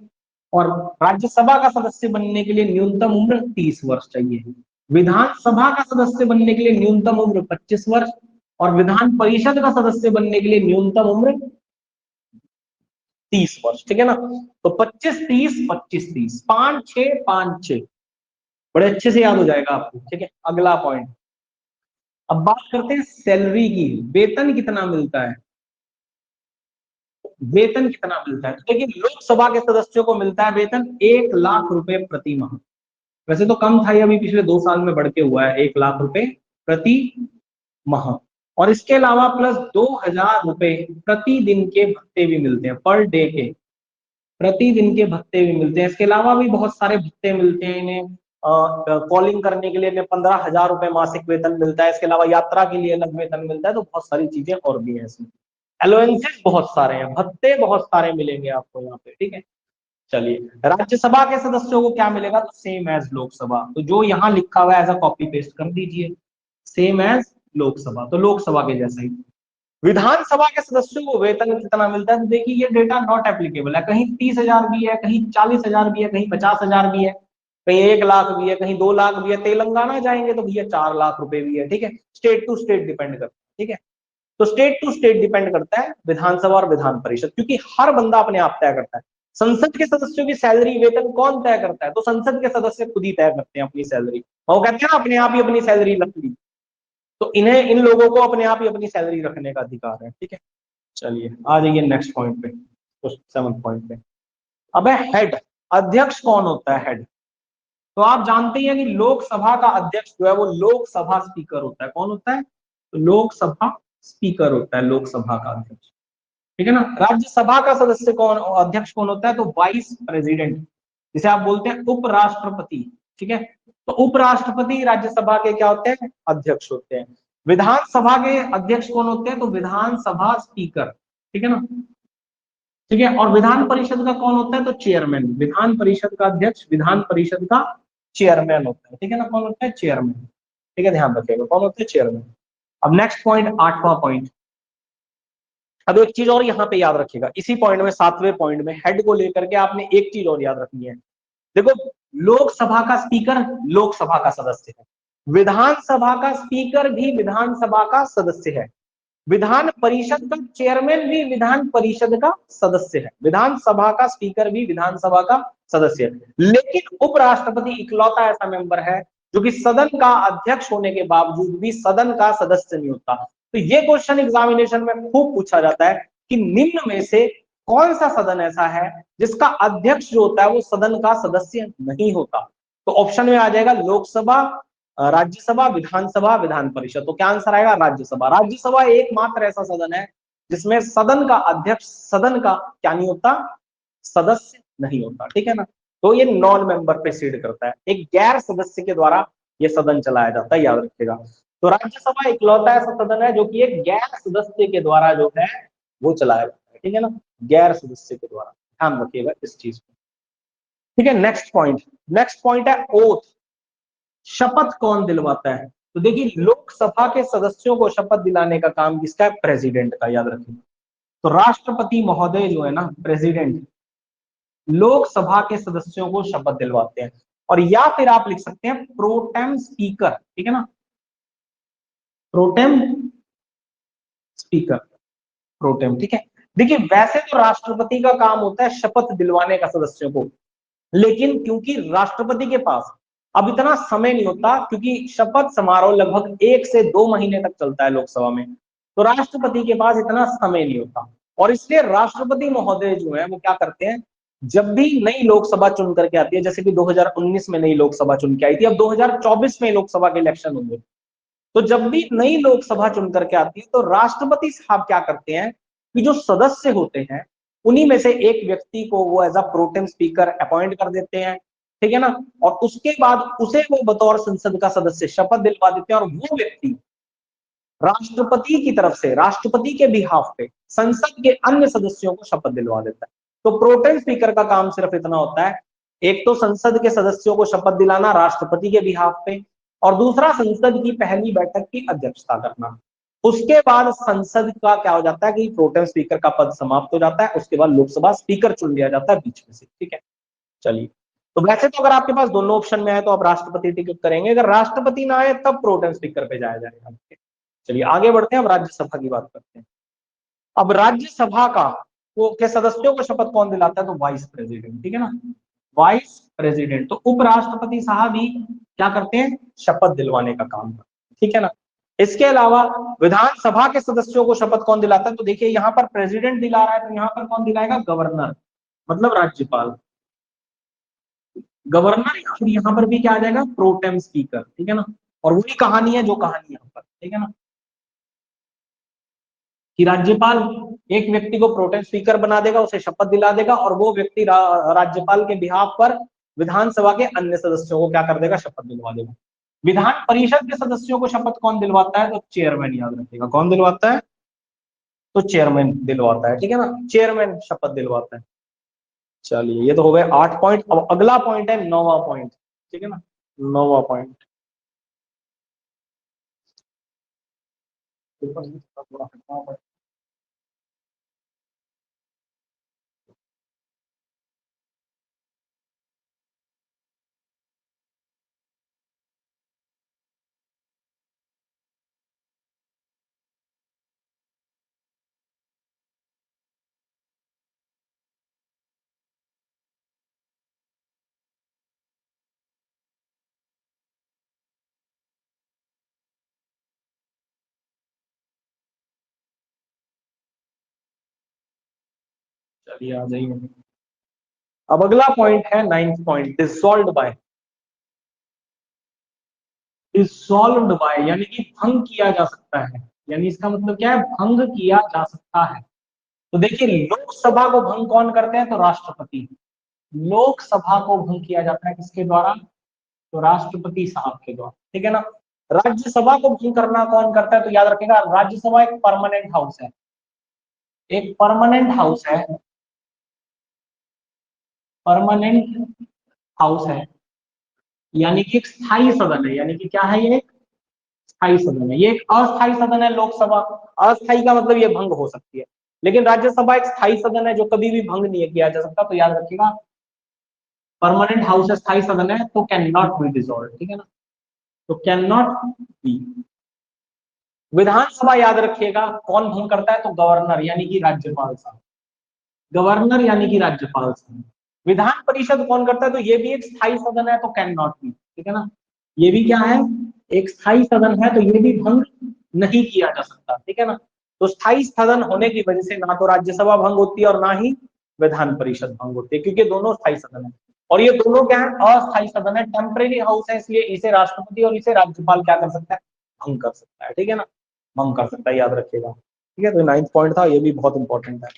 और राज्यसभा का सदस्य बनने के लिए न्यूनतम उम्र 30 वर्ष चाहिए। विधानसभा का सदस्य बनने के लिए न्यूनतम उम्र 25 वर्ष, और विधान परिषद का सदस्य बनने के लिए न्यूनतम उम्र 30 वर्ष, ठीक है ना। तो 25 30 25 30, 5 6 5 6, बड़े अच्छे से याद हो जाएगा आपको, ठीक है। अगला पॉइंट, अब बात करते हैं सैलरी की, वेतन कितना मिलता है? वेतन कितना मिलता है? तो देखिए लोकसभा के सदस्यों को मिलता है वेतन 1 लाख रुपए प्रति माह। वैसे तो कम था, ये अभी पिछले 2 साल में बढ़ के हुआ है 1 लाख रुपए प्रति माह। और इसके अलावा प्लस 2000 रुपए प्रतिदिन के भत्ते भी मिलते हैं, पर डे के प्रतिदिन के भत्ते भी मिलते हैं। इसके अलावा भी बहुत सारे भत्ते मिलते हैं इन्हें, कॉलिंग करने के लिए इन्हें 15,000 रुपए मासिक वेतन मिलता है। इसके अलावा यात्रा के लिए अलग वेतन मिलता है, तो बहुत सारी चीजें और भी हैं इसमें। अलोवेंसेस बहुत सारे हैं, भत्ते बहुत सारे मिलेंगे आपको यहाँ पे, ठीक है। चलिए राज्यसभा के सदस्यों को क्या मिलेगा? तो सेम एज लोकसभा, तो जो यहाँ लिखा हुआ है ऐसा कॉपी पेस्ट कर दीजिए, सेम एज लोकसभा, तो लोकसभा के जैसा ही। विधानसभा के सदस्यों को वेतन कितना मिलता है? तो देखिए ये डेटा नॉट एप्लीकेबल है, कहीं 30,000 भी है, कहीं 40,000 भी है, कहीं 50,000 भी है, कहीं 1 लाख भी है, कहीं 2 लाख भी है। तेलंगाना जाएंगे तो भैया 4 लाख रुपए भी है, ठीक है। स्टेट टू स्टेट डिपेंड करता है, ठीक है। तो स्टेट टू स्टेट डिपेंड करता है विधानसभा और विधान परिषद, क्योंकि हर बंदा अपने आप तय करता है। संसद के सदस्यों की सैलरी वेतन कौन तय करता है? तो संसद के सदस्य खुद ही तय करते हैं अपनी सैलरी, और वो कहते हैं ना अपने आप ही अपनी सैलरी रख ली। तो इन्हें, इन लोगों को अपने आप ही अपनी सैलरी रखने का अधिकार है, ठीक है। चलिए आ जाइए नेक्स्ट पॉइंट पे, तो 7th पॉइंट पे। अब है हेड, अध्यक्ष कौन होता है? हेड, तो आप जानते हैं कि लोकसभा का अध्यक्ष जो है वो लोकसभा स्पीकर होता है। कौन होता है? तो लोकसभा स्पीकर होता है लोकसभा का अध्यक्ष, ठीक है ना। राज्यसभा का सदस्य कौन, अध्यक्ष कौन होता है? तो वाइस प्रेसिडेंट, जिसे आप बोलते हैं उपराष्ट्रपति, ठीक है। तो उपराष्ट्रपति राज्यसभा के क्या होते हैं? अध्यक्ष होते हैं। विधानसभा के अध्यक्ष कौन होते हैं? तो विधानसभा स्पीकर, ठीक है ना, ठीक है। और विधान परिषद का कौन होता है? तो चेयरमैन, विधान परिषद का अध्यक्ष विधान परिषद का चेयरमैन होता है, ठीक है ना। कौन होता है? चेयरमैन, ठीक है, ध्यान रखिएगा कौन होता है? चेयरमैन। अब नेक्स्ट पॉइंट, 8वां पॉइंट। अब एक चीज और यहाँ पे याद रखिएगा, इसी पॉइंट में 7वें पॉइंट में हेड को लेकर के आपने एक चीज और याद रखनी है। देखो लोकसभा का स्पीकर लोकसभा का सदस्य है, विधानसभा का स्पीकर भी विधानसभा का सदस्य है, विधान परिषद का चेयरमैन भी विधान परिषद का सदस्य है, विधानसभा का स्पीकर भी विधानसभा का सदस्य है, लेकिन उपराष्ट्रपति इकलौता ऐसा मेंबर है जो कि सदन का अध्यक्ष होने के बावजूद भी सदन का सदस्य नहीं होता। तो ये क्वेश्चन एग्जामिनेशन में खूब पूछा जाता है कि निम्न में से कौन सा सदन ऐसा है जिसका अध्यक्ष जो होता है वो सदन का सदस्य नहीं होता। तो ऑप्शन में आ जाएगा लोकसभा, राज्यसभा, विधानसभा, विधान परिषद। तो क्या आंसर आएगा? राज्यसभा। राज्यसभा एकमात्र ऐसा सदन है जिसमें सदन का अध्यक्ष सदन का क्या नहीं होता? सदस्य नहीं होता। ठीक है ना। तो ये नॉन मेंबर प्रेसिड करता है, एक गैर सदस्य के द्वारा ये सदन चलाया जाता है, याद रखिएगा। तो राज्यसभा इकलौता ऐसा सदन है जो कि एक गैर सदस्य के द्वारा जो है वो चलाया जाता है। ठीक है ना, गैर सदस्य के द्वारा, ध्यान रखिएगा इस चीज को। ठीक है, नेक्स्ट पॉइंट है ओथ। शपथ कौन दिलवाता है? तो देखिए, लोकसभा के सदस्यों को शपथ दिलाने का काम किसका है? प्रेसिडेंट का, याद रखिए। तो राष्ट्रपति महोदय जो है ना, प्रेसिडेंट, लोकसभा के सदस्यों को शपथ दिलवाते हैं। और या फिर आप लिख सकते हैं प्रोटेम स्पीकर। ठीक है ना, प्रोटेम स्पीकर, प्रोटेम। ठीक है, देखिए वैसे तो राष्ट्रपति का काम होता है शपथ दिलवाने का सदस्यों को, लेकिन क्योंकि राष्ट्रपति के पास अब इतना समय नहीं होता, क्योंकि शपथ समारोह लगभग 1 से 2 महीने तक चलता है लोकसभा में, तो राष्ट्रपति के पास इतना समय नहीं होता। और इसलिए राष्ट्रपति महोदय जो है वो क्या करते हैं, जब भी नई लोकसभा चुन करके आती है, जैसे कि 2019 में नई लोकसभा चुन के आई थी, अब 2024 में लोकसभा के इलेक्शन होंगे, तो जब भी नई लोकसभा चुन करके आती है तो राष्ट्रपति साहब क्या करते हैं कि जो सदस्य होते हैं उन्हीं में से एक व्यक्ति को वो as a protem speaker appoint कर देते हैं। ठीक है ना, और उसके बाद उसे वो बतौर संसद का सदस्य शपथ दिलवा देते हैं, और वो व्यक्ति राष्ट्रपति की तरफ से, राष्ट्रपति के बिहाफ पे संसद के अन्य सदस्यों को शपथ दिलवा देता है। तो प्रोटेम स्पीकर का काम सिर्फ इतना होता है, एक तो संसद के सदस्यों को शपथ दिलाना राष्ट्रपति के बिहाफ पे, और दूसरा संसद की पहली बैठक की अध्यक्षता करना। उसके बाद संसद का क्या हो जाता है कि प्रोटेम स्पीकर का पद समाप्त हो जाता है, उसके बाद लोकसभा स्पीकर चुन लिया जाता है बीच में से। ठीक है, चलिए। तो वैसे तो अगर आपके पास दोनों ऑप्शन में है तो आप राष्ट्रपति टिकट करेंगे, अगर राष्ट्रपति ना आए तब प्रोटेम स्पीकर पे जाया जाएगा। चलिए आगे बढ़ते हैं, अब राज्यसभा की बात करते हैं। अब राज्यसभा का वो के सदस्यों को शपथ कौन दिलाता है? तो वाइस प्रेसिडेंट। ठीक है ना, वाइस प्रेसिडेंट। तो उपराष्ट्रपति साहब ही क्या करते हैं? शपथ दिलवाने का काम करते हैं। ठीक है ना। इसके अलावा विधानसभा के सदस्यों को शपथ कौन दिलाता है? तो देखिए यहाँ पर प्रेसिडेंट दिला रहा है, तो यहाँ पर कौन दिलाएगा? गवर्नर, मतलब राज्यपाल, गवर्नर। या फिर यहाँ पर भी क्या आ जाएगा? Protem speaker. ठीक है ना, और वही कहानी है जो कहानी यहाँ पर। ठीक है ना, कि राज्यपाल एक व्यक्ति को प्रोटेम स्पीकर बना देगा, उसे शपथ दिला देगा, और वो व्यक्ति राज्यपाल के बिहाफ पर विधानसभा के अन्य सदस्यों को क्या कर देगा? शपथ दिलवा देगा। विधान परिषद के सदस्यों को शपथ कौन दिलवाता है? तो चेयरमैन, याद रखिएगा। कौन दिलवाता है? तो चेयरमैन दिलवाता है। ठीक है ना, चेयरमैन शपथ दिलवाता है। चलिए, ये तो हो गए 8 पॉइंट। अब अगला पॉइंट है 9वां पॉइंट। ठीक है ना, 9वां पॉइंट। चलिए आ जाइए। अब अगला पॉइंट है 9th point, dissolved by. Dissolved by यानी कि भंग किया जा सकता है, यानी इसका मतलब क्या है? भंग किया जा सकता है। तो देखिए, लोकसभा को भंग कौन करते हैं? तो राष्ट्रपति। लोकसभा को भंग किया जाता है किसके द्वारा? तो राष्ट्रपति साहब के द्वारा। ठीक है ना। राज्यसभा को भंग करना कौन करता है? तो याद रखेगा, राज्यसभा एक परमानेंट हाउस है, एक परमानेंट हाउस है, परमानेंट हाउस है, यानी कि एक स्थायी सदन है। यानी कि क्या है? ये एक स्थायी सदन है। ये एक अस्थायी सदन है लोकसभा। अस्थायी का मतलब ये भंग हो सकती है, लेकिन राज्यसभा एक स्थायी सदन है जो कभी भी भंग नहीं किया जा सकता। तो याद रखिएगा, परमानेंट हाउस है, स्थायी सदन है, तो कैन नॉट बी डिसॉल्व। ठीक है ना, तो कैन नॉट बी। विधानसभा याद रखिएगा कौन भंग करता है, तो गवर्नर यानी कि राज्यपाल साहब, गवर्नर यानी कि राज्यपाल साहब। विधान परिषद कौन करता है, तो ये भी एक स्थायी सदन है, तो कैन नॉट बी, ठीक है ना, ये भी क्या है, एक स्थायी सदन है, तो ये भी भंग नहीं किया जा सकता, ठीक है ना। तो स्थायी सदन होने की वजह से ना तो राज्यसभा भंग होती है और ना ही विधान परिषद भंग होती है, क्योंकि दोनों स्थायी सदन है। और ये दोनों क्या है, अस्थायी सदन है, टेम्परेरी हाउस है, इसलिए इसे राष्ट्रपति और इसे राज्यपाल क्या कर सकता है, भंग कर सकता है, ठीक है ना, भंग कर सकता है, याद रखिएगा, ठीक है। तो 9th पॉइंट था, ये भी बहुत इंपॉर्टेंट है।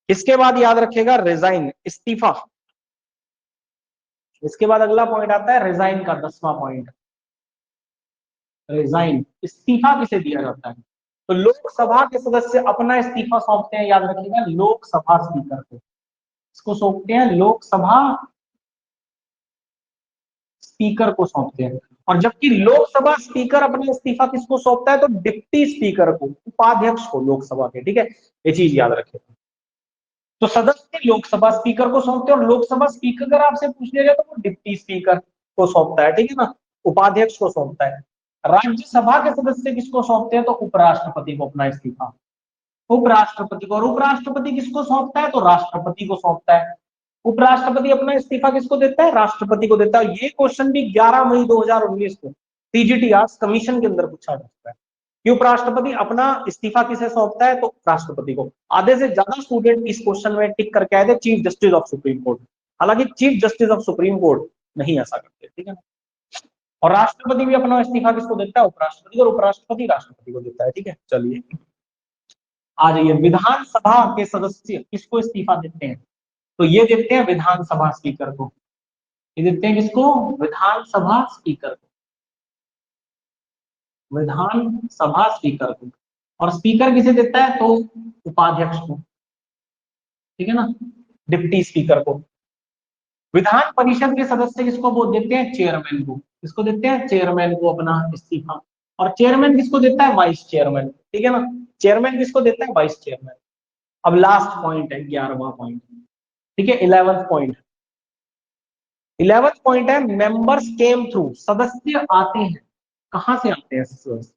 इसके बाद याद रखिएगा रिजाइन, इस्तीफा। इसके बाद अगला पॉइंट आता है रिजाइन का, 10वां पॉइंट, रिजाइन, इस्तीफा किसे दिया जाता है, तो लोकसभा के सदस्य अपना इस्तीफा सौंपते हैं, याद रखिएगा लोकसभा स्पीकर को, इसको सौंपते हैं लोकसभा स्पीकर को सौंपते हैं। और जबकि लोकसभा स्पीकर अपना इस्तीफा किसको सौंपता है, तो डिप्टी स्पीकर को, उपाध्यक्ष को लोकसभा के, ठीक है, ये चीज याद रखिएगा। तो सदस्य लोकसभा स्पीकर को सौंपते हैं और लोकसभा स्पीकर अगर आपसे पूछ लिया जाए तो वो डिप्टी स्पीकर को सौंपता है, ठीक है ना, उपाध्यक्ष को सौंपता है। राज्यसभा के सदस्य किसको सौंपते हैं, तो उपराष्ट्रपति को अपना इस्तीफा, उपराष्ट्रपति को। और उपराष्ट्रपति किसको सौंपता है, तो राष्ट्रपति को सौंपता है। उपराष्ट्रपति अपना इस्तीफा किसको देता है, राष्ट्रपति को देता है। ये क्वेश्चन भी 11 मई 2019 को टीजीटी आर्ट्स कमीशन के अंदर पूछा जाता है कि उपराष्ट्रपति अपना इस्तीफा किसे सौंपता है, तो राष्ट्रपति को। आधे से ज्यादा स्टूडेंट इस क्वेश्चन में टिक करके आए थे chief justice of Supreme Court, हालांकि chief justice of Supreme Court नहीं ऐसा करते, ठीक है ना। और राष्ट्रपति भी अपना इस्तीफा किसको देता है, उपराष्ट्रपति, और उपराष्ट्रपति राष्ट्रपति को देता है, ठीक है। चलिए आ जाइए, विधानसभा के सदस्य किसको इस्तीफा देते हैं, तो ये देते हैं विधानसभा स्पीकर को, ये देते हैं किसको, विधानसभा स्पीकर को, विधानसभा स्पीकर को। और स्पीकर किसे देता है, तो उपाध्यक्ष को, ठीक है ना, डिप्टी स्पीकर को। विधान परिषद के सदस्य किसको वो देते हैं, चेयरमैन को, किसको देते हैं, चेयरमैन को अपना इस्तीफा। और चेयरमैन किसको देता है, वाइस चेयरमैन, ठीक है ना, चेयरमैन किसको देता है, वाइस चेयरमैन। अब लास्ट पॉइंट है 11वां पॉइंट, ठीक है, 11th पॉइंट, 11th पॉइंट है मेंबर्स केम थ्रू, सदस्य आते हैं, कहां से आते हैं सदस्य,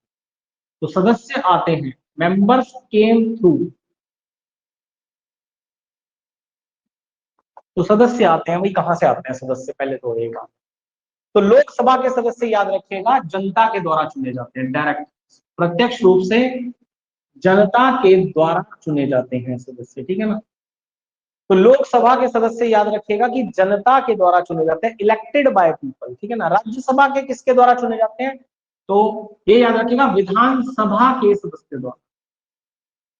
तो सदस्य आते हैं, मेंबर्स केम थ्रू, तो सदस्य आते हैं, वही कहां से आते हैं सदस्य, पहले तो रहेगा। तो लोकसभा के सदस्य याद रखिएगा जनता के द्वारा चुने जाते हैं, डायरेक्ट, प्रत्यक्ष रूप से जनता के द्वारा चुने जाते हैं सदस्य, ठीक है ना। तो लोकसभा के सदस्य याद रखिएगा कि जनता के द्वारा चुने जाते हैं, इलेक्टेड बाय पीपल, ठीक है ना। राज्यसभा के किसके द्वारा चुने जाते हैं, तो ये याद रखिएगा विधानसभा के सदस्य द्वारा,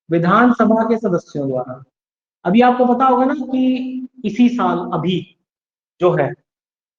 विधानसभा के सदस्यों द्वारा। अभी आपको पता होगा ना कि इसी साल अभी जो है,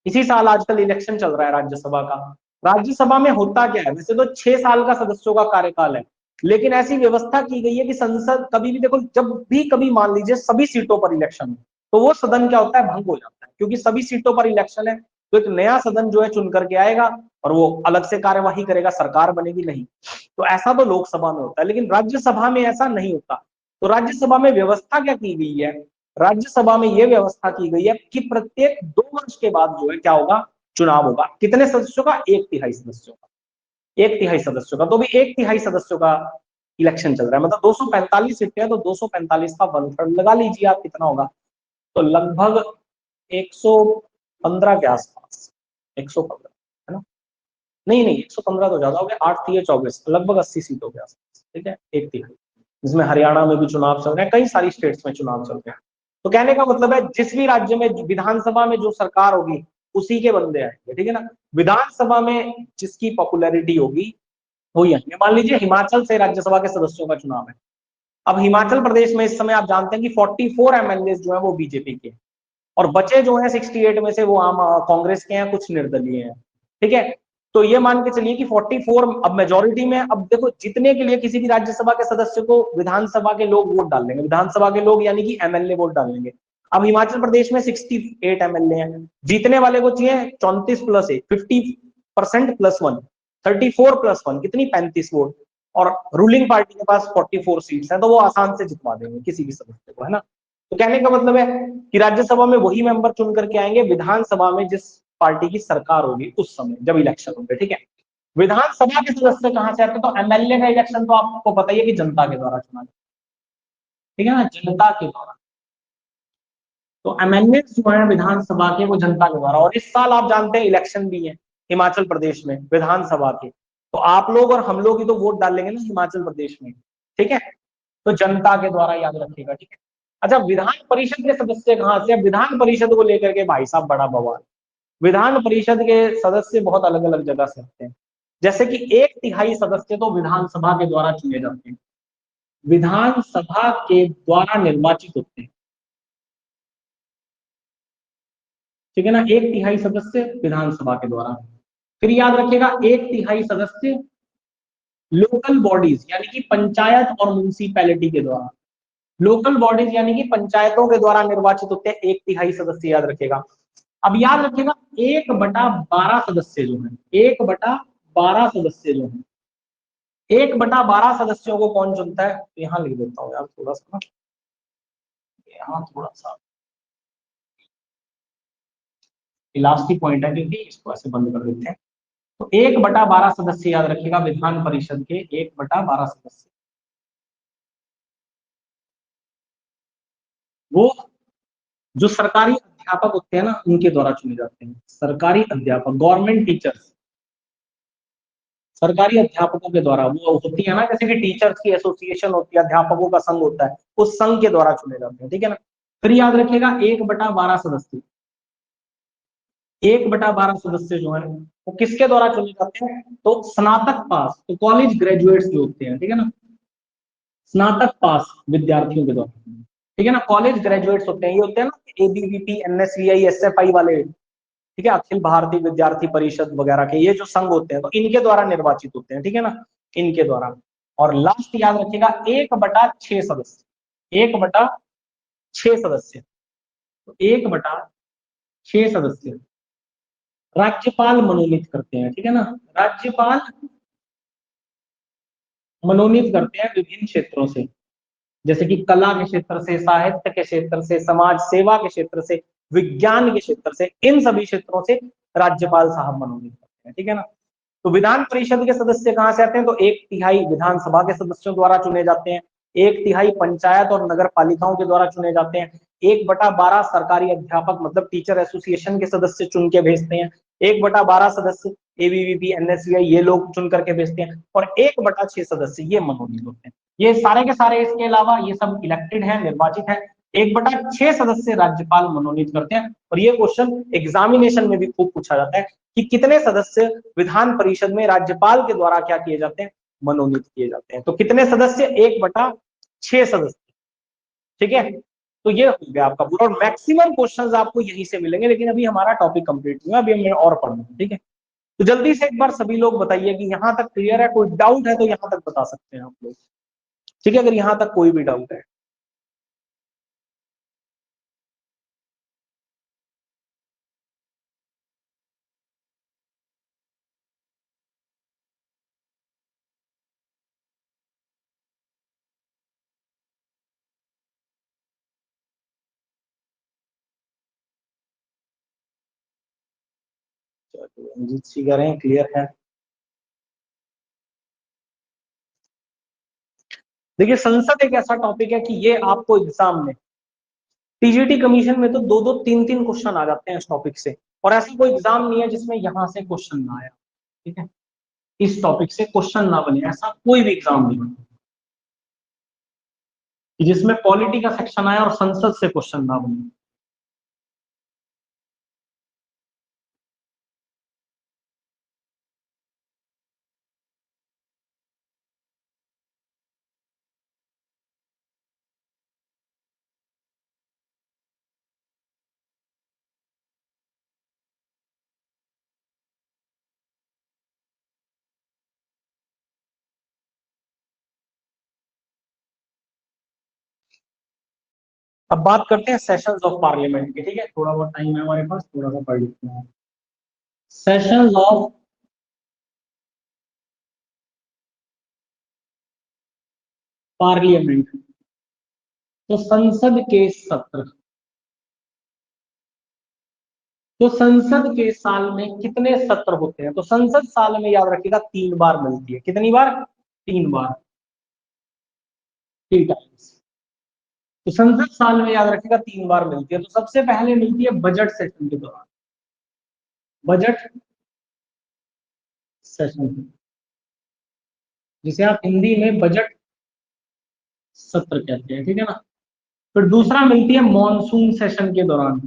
इसी साल आजकल इलेक्शन चल रहा है राज्यसभा का। राज्यसभा में होता क्या है, वैसे तो 6 साल का सदस्यों का कार्यकाल है, लेकिन ऐसी व्यवस्था की गई है कि संसद कभी भी, देखो जब भी कभी मान लीजिए सभी सीटों पर इलेक्शन हो, तो वो सदन क्या होता है, भंग हो जाता है, क्योंकि सभी सीटों पर इलेक्शन है। तो एक नया सदन जो है चुन करके आएगा और वो अलग से कार्यवाही करेगा, सरकार बनेगी नहीं। तो ऐसा तो लोकसभा में होता है, लेकिन राज्यसभा में ऐसा नहीं होता। तो राज्यसभा में व्यवस्था क्या की गई है, राज्यसभा में यह व्यवस्था की गई है कि प्रत्येक 2 वर्ष के बाद जो है क्या होगा, चुनाव होगा। कितने सदस्यों का, 1/3 सदस्यों का, 1/3 सदस्यों का। तो भी 1/3 सदस्यों का इलेक्शन चल रहा है, मतलब 245 सीटें हैं, तो 245 का 1/3 लगा लीजिए आप, कितना होगा, तो लगभग 115 के आसपास, 115, है ना, नहीं नहीं 115 तो ज्यादा हो गया, 8×3 24, लगभग 80 सीटों के आसपास, ठीक है, 1/3, जिसमें हरियाणा में भी चुनाव चल रहे हैं, कई सारी स्टेट्स में चुनाव चल रहे हैं। तो कहने का मतलब है जिस भी राज्य में विधानसभा में जो सरकार होगी उसी के बंदे आएंगे, ठीक है ना। विधानसभा में जिसकी पॉपुलैरिटी होगी वो ही आएंगे। मान लीजिए हिमाचल से राज्यसभा के सदस्यों का चुनाव है। अब हिमाचल प्रदेश में इस समय आप जानते हैं कि 44 एमएलए जो है वो बीजेपी के, और बचे जो है 68 में से वो आम कांग्रेस के हैं, कुछ निर्दलीय हैं, ठीक है। तो ये मान के चलिए कि 44 अब मेजोरिटी में। अब देखो जीतने के लिए किसी भी राज्यसभा के सदस्य को विधानसभा के लोग वोट डाल देंगे, विधानसभा के लोग यानी कि एमएलए वोट डाल देंगे। अब हिमाचल प्रदेश में 68 एमएलए हैं, जीतने वाले को चाहिए 34 + 1, 50% +1, 34 + 1 कितनी, 35 वोट। और रूलिंग पार्टी के पास 44 सीट्स हैं, तो वो आसान से जितवा देंगे किसी भी सदस्य को, है ना। तो कहने का मतलब है कि राज्यसभा में वही मेंबर चुन करके आएंगे, विधानसभा में जिस पार्टी की सरकार होगी उस समय जब इलेक्शन होंगे, ठीक है। विधानसभा के सदस्य कहां से आते हैं, तो एमएलए का इलेक्शन तो आपको पता ही है कि जनता के द्वारा चुना जाता है, ठीक है ना, जनता के द्वारा। तो एमएलए जो है विधानसभा के, वो जनता के द्वारा। और इस साल आप जानते हैं इलेक्शन भी है हिमाचल प्रदेश में विधानसभा के, तो आप लोग और हम लोग ही तो वोट डालेंगे ना हिमाचल प्रदेश में, ठीक है। तो जनता के द्वारा, याद रखिएगा, ठीक है। अच्छा, विधान परिषद के सदस्य कहां से? विधान परिषद को लेकर के भाई साहब बड़ा बवाल। विधान परिषद के सदस्य बहुत अलग अलग जगह से आते हैं। जैसे कि 1/3 सदस्य तो विधानसभा के द्वारा चुने जाते हैं, विधानसभा के द्वारा निर्वाचित होते हैं, ठीक है ना। 1/3 सदस्य विधानसभा के द्वारा। फिर याद रखिएगा 1/3 सदस्य लोकल बॉडीज यानी कि पंचायत और म्यूनिसिपैलिटी के द्वारा। लोकल बॉडीज यानी कि पंचायतों के द्वारा निर्वाचित होते हैं 1/3 सदस्य, याद रखिएगा। अब याद रखिएगा 1/12 सदस्य जो है, 1/12 सदस्य जो है, 1/12 सदस्यों को कौन चुनता है? तो यहाँ लिख देता हूँ यार थोड़ा सा, यहाँ थोड़ा सा इलास्टिक पॉइंट है क्योंकि इसको ऐसे बंद कर देते हैं। तो 1/12 सदस्य याद रखिएगा विधान परिषद के, 1/12 सदस्य वो जो सरकारी अध्यापक होते हैं ना उनके द्वारा चुने जाते हैं। सरकारी अध्यापक, गवर्नमेंट टीचर्स, सरकारी अध्यापकों के द्वारा। वो होती है ना, जैसे कि टीचर्स की एसोसिएशन होती है, अध्यापकों का संघ होता है, उस संघ के द्वारा चुने जाते हैं, ठीक है ना। फिर याद रखिएगा 1/12 सदस्य, 1/12 सदस्य जो है वो किसके द्वारा चुने जाते हैं? तो स्नातक पास, तो कॉलेज ग्रेजुएट्स जो होते हैं, ठीक है ना, स्नातक पास विद्यार्थियों के द्वारा, ठीक है ना। कॉलेज ग्रेजुएट्स होते हैं, ये होते हैं ना एबीवीपी, एनएसयूआई, एसएफआई वाले, ठीक है, अखिल भारतीय विद्यार्थी परिषद वगैरह के ये जो संघ होते हैं, तो इनके द्वारा निर्वाचित होते हैं, ठीक है ना, इनके द्वारा। और लास्ट याद रखिएगा 1/6 सदस्य, 1/6 सदस्य, तो 1/6 सदस्य राज्यपाल मनोनीत करते हैं, ठीक है ना। राज्यपाल मनोनीत करते हैं विभिन्न क्षेत्रों से, जैसे कि कला के क्षेत्र से, साहित्य के क्षेत्र से, समाज सेवा के क्षेत्र से, विज्ञान के क्षेत्र से, इन सभी क्षेत्रों से राज्यपाल साहब मनोनीत करते हैं, ठीक है ना। तो विधान परिषद के सदस्य कहां से आते हैं? तो 1/3 विधानसभा के सदस्यों द्वारा चुने जाते हैं, 1/3 पंचायत और नगर पालिकाओं के द्वारा चुने जाते हैं, 1/12 सरकारी अध्यापक मतलब टीचर एसोसिएशन के सदस्य चुन के भेजते हैं, 1/12 सदस्य एबीवीपी, एनएसयूआई ये लोग चुन करके भेजते हैं, और 1/6 सदस्य ये मनोनीत होते हैं। ये सारे के सारे, इसके अलावा ये सब इलेक्टेड है, निर्वाचित है। 1/6 सदस्य राज्यपाल मनोनीत करते हैं। और ये क्वेश्चन एग्जामिनेशन में भी खूब पूछा जाता है कि कितने सदस्य विधान परिषद में राज्यपाल के द्वारा क्या किए जाते हैं? मनोनीत किए जाते हैं। तो कितने सदस्य? 1/6 सदस्य, ठीक है। तो ये हो गया आपका पूरा, और मैक्सिमम क्वेश्चंस आपको यहीं से मिलेंगे। लेकिन अभी हमारा टॉपिक कंप्लीट हुआ, अभी हमें और पढ़ना है, ठीक है। तो जल्दी से एक बार सभी लोग बताइए कि यहाँ तक क्लियर है, कोई डाउट है तो यहाँ तक बता सकते हैं आप लोग, ठीक है, अगर यहाँ तक कोई भी डाउट है। रंजीत जी कह रहे हैं क्लियर है। देखिए, संसद एक ऐसा टॉपिक है कि ये आपको एग्जाम में, टीजीटी कमीशन में तो 2-2 3-3 क्वेश्चन आ जाते हैं इस टॉपिक से। और ऐसा कोई एग्जाम नहीं है जिसमें यहां से क्वेश्चन ना आया, ठीक है, इस टॉपिक से क्वेश्चन ना बने, ऐसा कोई भी एग्जाम नहीं बना जिसमें पॉलिटी का सेक्शन आया और संसद से क्वेश्चन ना बने। अब बात करते हैं सेशंस ऑफ पार्लियामेंट की, ठीक है, थोड़ा बहुत टाइम है हमारे पास, थोड़ा सा पढ़ लेते हैं। सेशंस ऑफ पार्लियामेंट, तो संसद के सत्र, तो संसद के साल में कितने सत्र होते हैं? तो संसद साल में याद रखिएगा 3 बार मिलती है। कितनी बार? 3 बार, 3 टाइम्स। तो संसद साल में याद रखिएगा 3 बार मिलती है। तो सबसे पहले मिलती है बजट सेशन के दौरान, बजट सेशन, जिसे आप हिंदी में बजट सत्र कहते हैं, ठीक है ना। फिर दूसरा मिलती है मॉनसून सेशन के दौरान,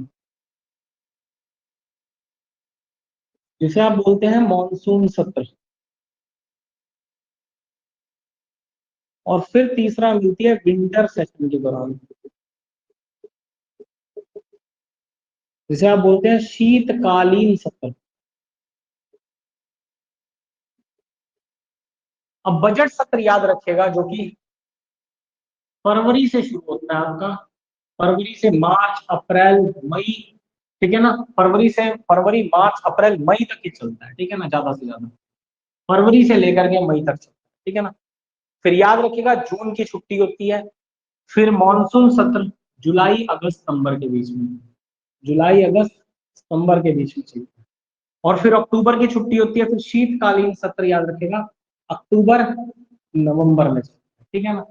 जिसे आप बोलते हैं मॉनसून सत्र। और फिर तीसरा मिलती है विंटर सेशन के दौरान, जिसे आप बोलते हैं शीतकालीन सत्र। अब बजट सत्र याद रखिएगा, जो कि फरवरी से शुरू होता है आपका, फरवरी से मार्च अप्रैल मई, ठीक है ना। फरवरी मार्च अप्रैल मई तक ही चलता है, ठीक है ना, ज्यादा से ज्यादा फरवरी से लेकर के मई तक चलता है, ठीक है ना। फिर याद रखिएगा जून की छुट्टी होती है। फिर मॉनसून सत्र जुलाई अगस्त सितंबर के बीच में, जुलाई अगस्त सितंबर के बीच में चलता है। और फिर अक्टूबर की छुट्टी होती है। फिर शीतकालीन सत्र याद रखिएगा अक्टूबर नवंबर में चलता है, ठीक है ना।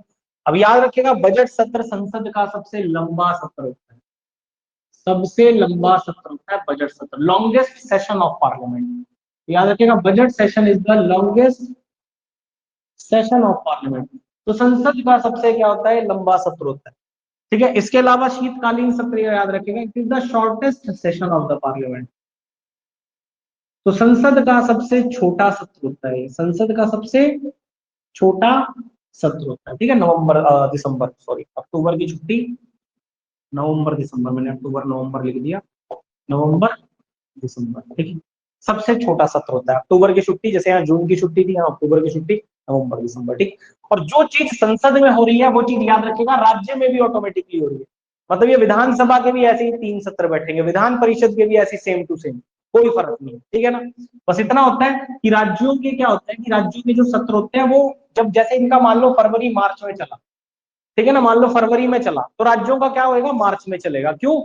अब याद रखिएगा बजट सत्र संसद का सबसे लंबा सत्र होता है, सबसे लंबा सत्र होता है बजट सत्र, लॉन्गेस्ट सेशन ऑफ पार्लियामेंट। याद रखिएगा budget session is the longest session of parliament. तो संसद का सबसे क्या होता है, लंबा सत्र होता है, ठीक है। इसके अलावा शीतकालीन सत्र याद रखिएगा it is the shortest session of the parliament. तो संसद का सबसे छोटा सत्र होता है, संसद का सबसे छोटा सत्र होता है, ठीक है। दिसंबर, सॉरी, अक्टूबर की छुट्टी, नवंबर दिसंबर, मैंने अक्टूबर नवंबर लिख दिया, नवंबर दिसंबर, ठीक है। सबसे छोटा सत्र होता है अक्टूबर की छुट्टी, जैसे यहाँ जून की छुट्टी थी, यहाँ अक्टूबर की छुट्टी, नवंबर दिसंबर, ठीक। और जो चीज संसद में हो रही है वो चीज याद रखिएगा राज्य में भी ऑटोमेटिकली हो रही है। मतलब ये विधानसभा के भी ऐसे ही 3 सत्र बैठेंगे, विधान परिषद के भी ऐसे सेम टू सेम, कोई फर्क नहीं, ठीक है ना। बस इतना होता है कि राज्यों के क्या होता है कि राज्यों के जो सत्र होते हैं वो, जब जैसे इनका मान लो फरवरी मार्च में चला, ठीक है ना, मान लो फरवरी में चला, तो राज्यों का क्या होगा, मार्च में चलेगा। क्यों?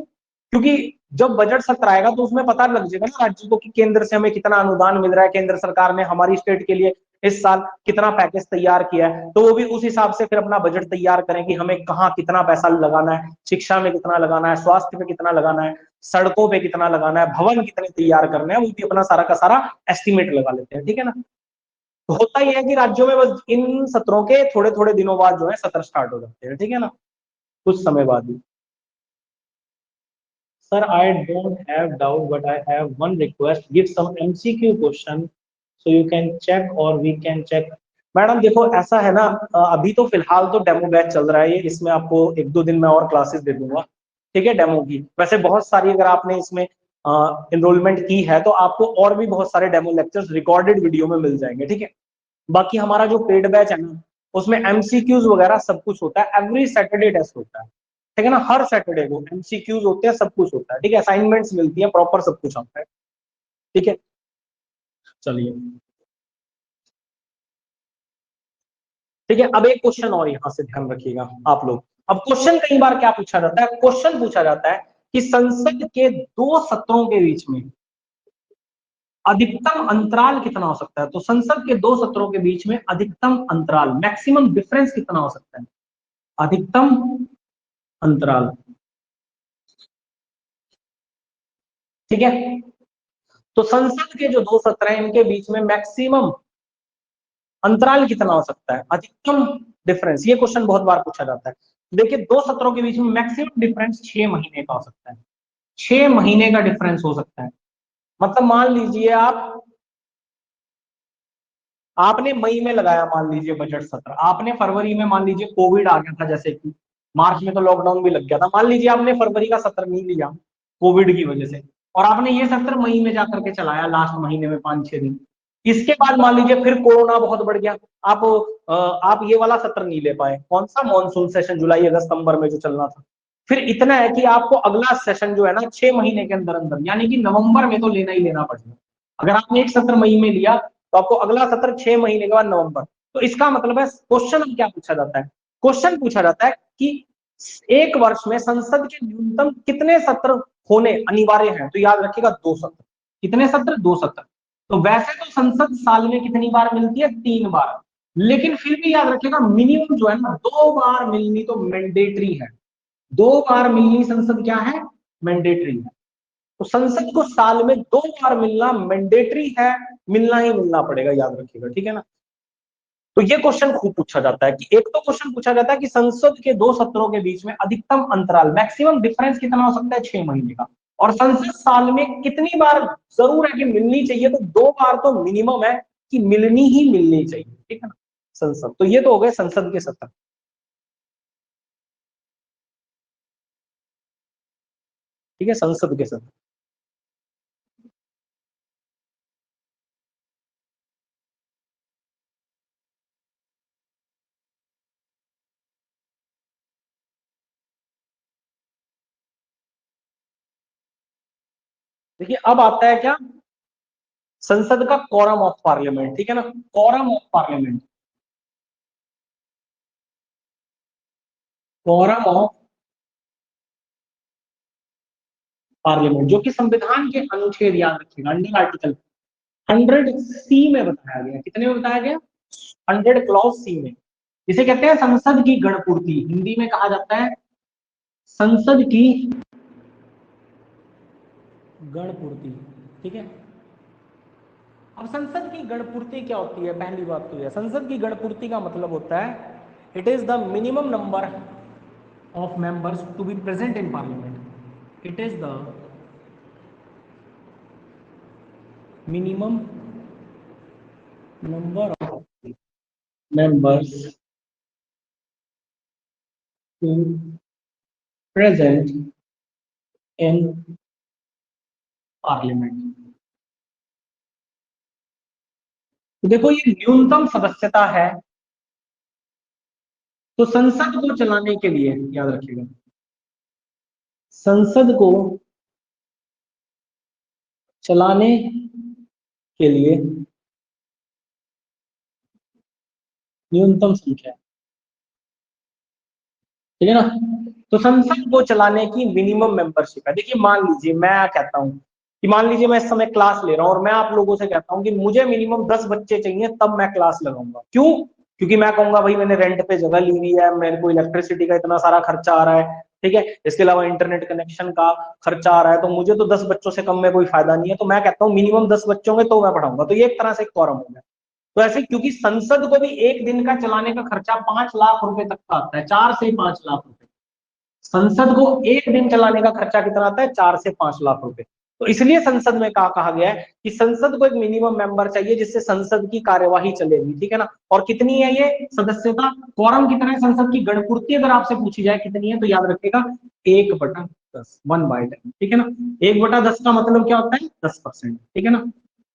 क्योंकि जब बजट सत्र आएगा तो उसमें पता लग जाएगा ना राज्यों को कि केंद्र से हमें कितना अनुदान मिल रहा है, केंद्र सरकार ने हमारी स्टेट के लिए इस साल कितना पैकेज तैयार किया है। तो वो भी उस हिसाब से फिर अपना बजट तैयार करें कि हमें कहाँ कितना पैसा लगाना है, शिक्षा में कितना लगाना है, स्वास्थ्य पे कितना लगाना है, सड़कों पे कितना लगाना है, भवन कितने तैयार करने हैं, वो भी अपना सारा का सारा एस्टिमेट लगा लेते हैं, ठीक है ना। तो होता ही है कि राज्यों में बस इन सत्रों के थोड़े थोड़े दिनों बाद जो है सत्र स्टार्ट हो जाते हैं, ठीक है ना, कुछ समय बाद ही। Sir, I don't have doubt, but I have one request. Give some MCQ question so you can check or we can check. Madam देखो ऐसा है ना, अभी तो फिलहाल तो डेमो बैच चल रहा है ये, इसमें आपको 1-2 दिन में और क्लासेस दे दूंगा, ठीक है, डेमो की। वैसे बहुत सारी अगर आपने इसमें एनरोलमेंट की है तो आपको और भी बहुत सारे डेमो लेक्चर्स रिकॉर्डेड वीडियो में मिल जाएंगे, ठीक है। बाकी हमारा जो पेड बैच है ना, उसमें एमसीक्यूज वगैरह सब कुछ होता है, एवरी सैटरडे टेस्ट होता है, ठीक है ना, हर सैटरडे को एमसीक्यूज होते हैं, सब कुछ होता है, ठीक है, असाइनमेंट्स मिलती है, प्रॉपर सब कुछ आता है, ठीक है। चलिए, ठीक है। अब एक क्वेश्चन और यहाँ से ध्यान रखिएगा आप लोग। अब क्वेश्चन कई बार क्या पूछा जाता है, क्वेश्चन पूछा जाता है कि संसद के 2 सत्रों के बीच में अधिकतम अंतराल कितना हो सकता है। तो संसद के 2 सत्रों के बीच में अधिकतम अंतराल, मैक्सिमम डिफरेंस कितना हो सकता है, अधिकतम अंतराल, ठीक है। तो संसद के जो 2 सत्र हैं इनके बीच में मैक्सिमम अंतराल कितना हो सकता है, अधिकतम डिफरेंस, ये क्वेश्चन बहुत बार पूछा जाता है। देखिए 2 सत्रों के बीच में मैक्सिमम डिफरेंस 6 महीने का हो सकता है, 6 महीने का डिफरेंस हो सकता है। मतलब मान लीजिए आपने मई में लगाया, मान लीजिए बजट सत्र, आपने फरवरी में, मान लीजिए कोविड आ गया था, जैसे कि मार्च में तो लॉकडाउन भी लग गया था, मान लीजिए आपने फरवरी का सत्र नहीं लिया कोविड की वजह से, और आपने ये सत्र मई में जाकर के चलाया, लास्ट महीने में 5-6 दिन। इसके बाद मान लीजिए फिर कोरोना बहुत बढ़ गया, आप आप ये वाला सत्र नहीं ले पाए, कौन सा, मॉनसून सेशन जुलाई अगस्त सितंबर में जो चलना था। फिर इतना है कि आपको अगला सेशन जो है ना 6 महीने के अंदर अंदर, यानी कि नवंबर में तो लेना ही लेना पड़ेगा। अगर आपने एक सत्र मई में लिया तो आपको अगला सत्र 6 महीने के बाद नवंबर। तो इसका मतलब है क्वेश्चन क्या पूछा जाता है, क्वेश्चन पूछा जाता है कि एक वर्ष में संसद के न्यूनतम कितने सत्र होने अनिवार्य हैं, तो याद रखिएगा 2 सत्र। कितने सत्र? 2 सत्र। तो वैसे तो संसद साल में कितनी बार मिलती है? 3 बार, लेकिन फिर भी याद रखिएगा मिनिमम जो है ना 2 बार मिलनी तो मैंडेटरी है। 2 बार मिलनी संसद क्या है? मैंडेटरी है। तो संसद को साल में 2 बार मिलना मैंडेटरी है, मिलना ही मिलना पड़ेगा, याद रखिएगा, ठीक है ना। तो ये क्वेश्चन खूब पूछा जाता है कि एक तो क्वेश्चन पूछा जाता है कि संसद के 2 सत्रों के बीच में अधिकतम अंतराल, मैक्सिमम डिफरेंस कितना हो सकता है? 6 महीने का। और संसद साल में कितनी बार जरूर है कि मिलनी चाहिए? तो 2 बार तो मिनिमम है कि मिलनी ही मिलनी चाहिए, ठीक है ना। संसद, तो ये तो हो गए संसद के सत्र, ठीक है, संसद के सत्र। देखिए अब आता है क्या? संसद का कोरम ऑफ पार्लियामेंट, ठीक है ना। Quorum of parliament, quorum of parliament, जो कि संविधान के अनुच्छेद, याद रखिएगा, अंडर आर्टिकल 100 सी में बताया गया। कितने में बताया गया? 100 क्लॉज सी में। इसे कहते हैं संसद की गणपूर्ति, हिंदी में कहा जाता है संसद की गणपूर्ति, ठीक है। अब संसद की गणपूर्ति क्या होती है? पहली बात तो यह, संसद की गणपूर्ति का मतलब होता है it is the minimum number of members to be present in parliament. It is the minimum number of members to present in parliament. तो देखो ये न्यूनतम सदस्यता है। तो संसद को चलाने के लिए, याद रखिएगा, संसद को चलाने के लिए न्यूनतम संख्या, ठीक है ना। तो संसद को चलाने की मिनिमम मेंबरशिप है। देखिए मान लीजिए मैं कहता हूं कि मान लीजिए मैं इस समय क्लास ले रहा हूं और मैं आप लोगों से कहता हूं कि मुझे मिनिमम 10 बच्चे चाहिए तब मैं क्लास लगाऊंगा। क्यों? क्योंकि मैं कहूंगा भाई मैंने रेंट पे जगह ली हुई है, मेरे को इलेक्ट्रिसिटी का इतना सारा खर्चा आ रहा है, ठीक है, इसके अलावा इंटरनेट कनेक्शन का खर्चा आ रहा है, तो मुझे तो 10 बच्चों से कम में कोई फायदा नहीं है, तो मैं कहता हूँ मिनिमम 10 बच्चों में तो मैं पढ़ाऊंगा। तो ये एक तरह से कॉरम हो गया। तो ऐसे क्योंकि संसद को भी एक दिन का चलाने का खर्चा 5 लाख रुपए तक का आता है, 4 से 5 लाख रुपए। संसद को एक दिन चलाने का खर्चा कितना आता है? 4 से 5 लाख रुपए। तो इसलिए संसद में कहा गया है कि संसद को एक मिनिमम मेंबर चाहिए जिससे संसद की कार्यवाही चलेगी, ठीक है ना। और कितनी है ये सदस्यता? कॉरम कितना है? संसद की गणपूर्ति अगर आपसे पूछी जाए कितनी है, तो याद रखिएगा 1/10, 1/10, ठीक है ना। 1/10 का मतलब क्या होता है? 10%, ठीक है ना,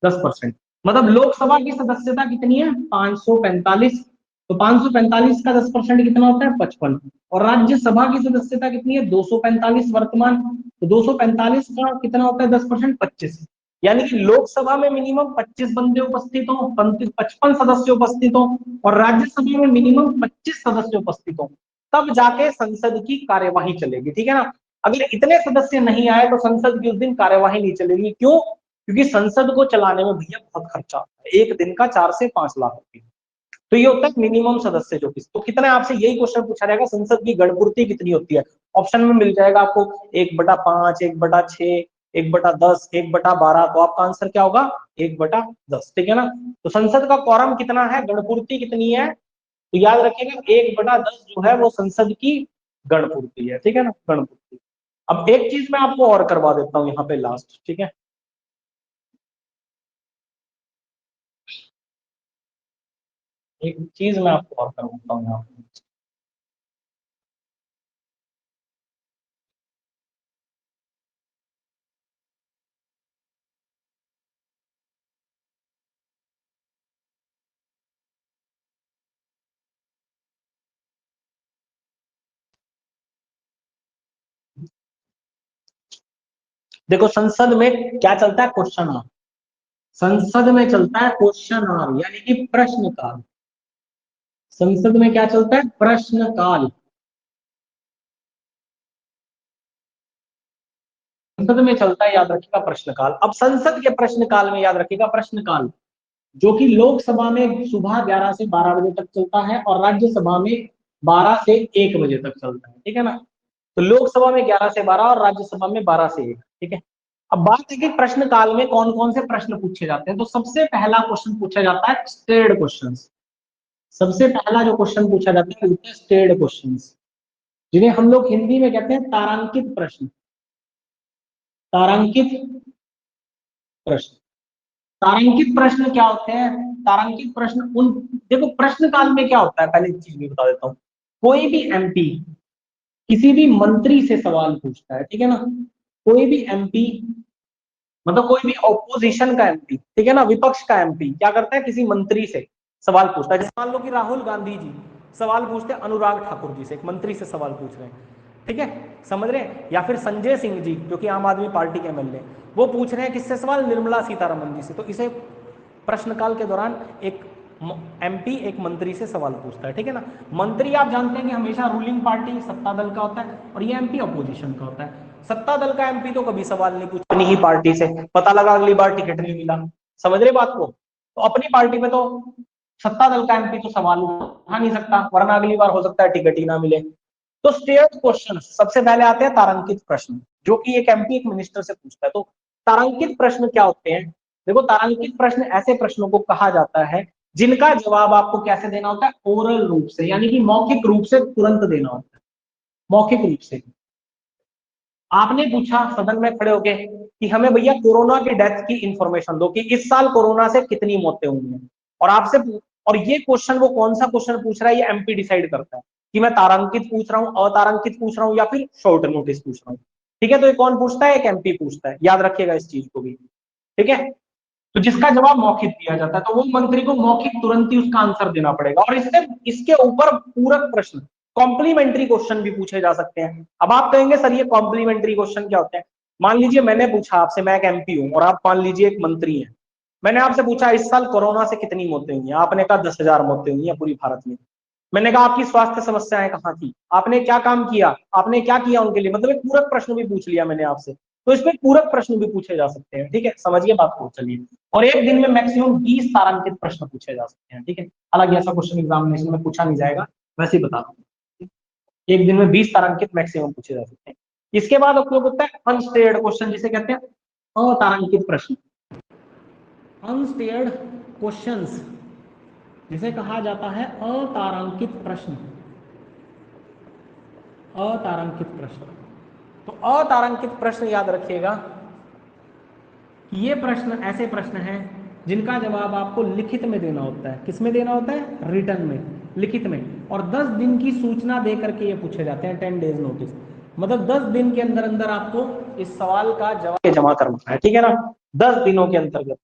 10%। मतलब लोकसभा की सदस्यता कितनी है? 545। तो 545 का 10% कितना होता है? 55। और राज्यसभा की सदस्यता कितनी है? 245 वर्तमान। तो 245 का कितना होता है? 10%, 25। यानी कि लोकसभा में मिनिमम 25 बंदे उपस्थित हो, 55 सदस्य उपस्थित हो, और राज्यसभा में मिनिमम 25 सदस्य उपस्थित हो, तब जाके संसद की कार्यवाही चलेगी, ठीक है ना। अगर इतने सदस्य नहीं आए तो संसद की उस दिन कार्यवाही नहीं चलेगी। क्यों? क्योंकि संसद को चलाने में भैया बहुत खर्चा आता है, एक दिन का 4 से 5 लाख रुपए। तो ये होता है मिनिमम सदस्य जो किस, तो कितना है आपसे यही क्वेश्चन पूछा जाएगा, संसद की गणपूर्ति कितनी होती है? ऑप्शन में मिल जाएगा आपको 1/5, 1/6, 1/10, 1/12। तो आपका आंसर क्या होगा? 1/10, ठीक है ना। तो संसद का कॉरम कितना है, गणपूर्ति कितनी है? तो याद रखिएगा 1/10 जो है वो संसद की गणपूर्ति है, ठीक है ना, गणपूर्ति। अब एक चीज मैं आपको और करवा देता हूँ यहाँ पे लास्ट, ठीक है। एक चीज मैं आपको और करवाता हूँ यहाँ पे। देखो संसद में क्या चलता है? Question hour. संसद में चलता है क्वेश्चन आवर, यानी कि प्रश्न काल। संसद में क्या चलता है? प्रश्न काल। संसद में चलता है, याद रखिएगा, प्रश्नकाल। अब संसद के प्रश्नकाल में याद रखिएगा प्रश्नकाल, जो कि लोकसभा में सुबह 11 से 12 बजे तक चलता है और राज्यसभा में 12 से 1 बजे तक चलता है, ठीक है ना। तो लोकसभा में 11 से 12 और राज्यसभा में 12 से 1, ठीक है। अब बात है कि प्रश्नकाल में कौन कौन से प्रश्न पूछे जाते हैं। तो सबसे पहला क्वेश्चन पूछा जाता है स्टेड क्वेश्चन। सबसे पहला जो क्वेश्चन पूछा जाता है वो है स्टेड क्वेश्चन, जिन्हें हम लोग हिंदी में कहते हैं तारांकित प्रश्न। तारांकित प्रश्न। तारांकित प्रश्न क्या होते हैं? तारांकित प्रश्न उन, देखो प्रश्न काल में क्या होता है, पहले एक चीज भी बता देता हूँ। कोई भी एमपी किसी भी मंत्री से सवाल पूछता है, ठीक है ना। कोई भी एमपी, मतलब कोई भी ऑपोजिशन का एमपी, ठीक है ना, विपक्ष का एमपी क्या करता है, किसी मंत्री से सवाल पूछता है। जैसे मान लो कि राहुल गांधी जी सवाल पूछते हैं अनुराग ठाकुर जी से, एक मंत्री से सवाल पूछ रहे हैं, ठीक है, समझ रहे हैं। या फिर संजय सिंह जी जो कि आम आदमी पार्टी के एमएलए, वो पूछ रहे हैं किससे सवाल, निर्मला सीतारमन जी से। तो इसे प्रश्नकाल के दौरान एक एमपी एक मंत्री से सवाल पूछता है, ठीक है ना। मंत्री आप जानते हैं कि हमेशा रूलिंग पार्टी सत्ता दल का होता है और ये एमपी अपोजिशन का होता है। सत्ता दल का एमपी तो कभी सवाल नहीं पूछता अपनी ही पार्टी से, पता लगा अगली बार टिकट नहीं मिला, समझ रहे बात को। तो अपनी पार्टी में तो सत्ता दल का एमपी तो सवाल उठा नहीं सकता, वरना अगली बार हो सकता है टिकट ही ना मिले। तो स्टेट क्वेश्चन सबसे पहले आते हैं तारांकित प्रश्न, जो कि एक एमपी एक मिनिस्टर से पूछता है। तो तारांकित प्रश्न क्या होते हैं? देखो तारांकित प्रश्न ऐसे प्रश्नों को कहा जाता है जिनका जवाब आपको कैसे देना होता है, ओरल रूप से, यानी कि मौखिक रूप से तुरंत देना होता है। मौखिक रूप से आपने पूछा सदन में खड़े होके कि हमें भैया कोरोना की डेथ की इंफॉर्मेशन दो, कि इस साल कोरोना से कितनी मौतें हुई हैं, और आपसे, और ये क्वेश्चन वो कौन सा क्वेश्चन पूछ रहा है ये एमपी डिसाइड करता है कि मैं तारांकित पूछ रहा हूं, अतारांकित पूछ रहा हूं या फिर शॉर्ट नोटिस पूछ रहा हूं, ठीक है। तो ये कौन पूछता है? एक एमपी पूछता है, याद रखिएगा इस चीज को भी, ठीक है। तो जिसका जवाब मौखिक दिया जाता है तो वो मंत्री को मौखिक तुरंत ही उसका आंसर देना पड़ेगा, और इससे इसके ऊपर पूरक प्रश्न, कॉम्प्लीमेंट्री क्वेश्चन भी पूछे जा सकते हैं। अब आप कहेंगे सर ये कॉम्प्लीमेंट्री क्वेश्चन क्या होते हैं? मान लीजिए मैंने पूछा आपसे, मैं एक एमपी हूं और आप मान लीजिए एक मंत्री हैं। मैंने आपसे पूछा इस साल कोरोना से कितनी मौतें हुई हैं, आपने कहा 10,000 मौतें हुई हैं पूरी भारत में। मैंने कहा आपकी स्वास्थ्य समस्याएं कहाँ थी, आपने क्या काम किया, आपने क्या किया उनके लिए, मतलब एक पूरक प्रश्न भी पूछ लिया मैंने आपसे। तो इसमें पूरक प्रश्न भी पूछे जा सकते हैं, ठीक है, समझिए बात को, चलिए। और एक दिन में मैक्सिमम 20 तारांकित प्रश्न पूछे जा सकते हैं, ठीक है। हालांकि ऐसा क्वेश्चन एग्जामिनेशन में पूछा नहीं जाएगा, वैसे ही बता दूं, एक दिन में 20 तारांकित मैक्सिमम पूछे जा सकते हैं। इसके बाद उपयोग होता है अनस्टेयर्ड क्वेश्चन, जिसे कहते हैं अतारांकित प्रश्न। अनस्टेयर्ड क्वेश्चंस जिसे कहा जाता है अतारांकित प्रश्न। अतारांकित प्रश्न, तो अतारांकित प्रश्न याद रखिएगा कि ये प्रश्न ऐसे प्रश्न हैं जिनका जवाब आपको लिखित में देना होता है। किस में देना होता है? रिटर्न में, लिखित में। और 10 दिन की सूचना दे करके ये पूछे जाते हैं, 10 डेज नोटिस, मतलब 10 दिन के अंदर अंदर आपको इस सवाल का जवाब जमा करना है, ठीक है ना, 10 दिनों के अंतर्गत।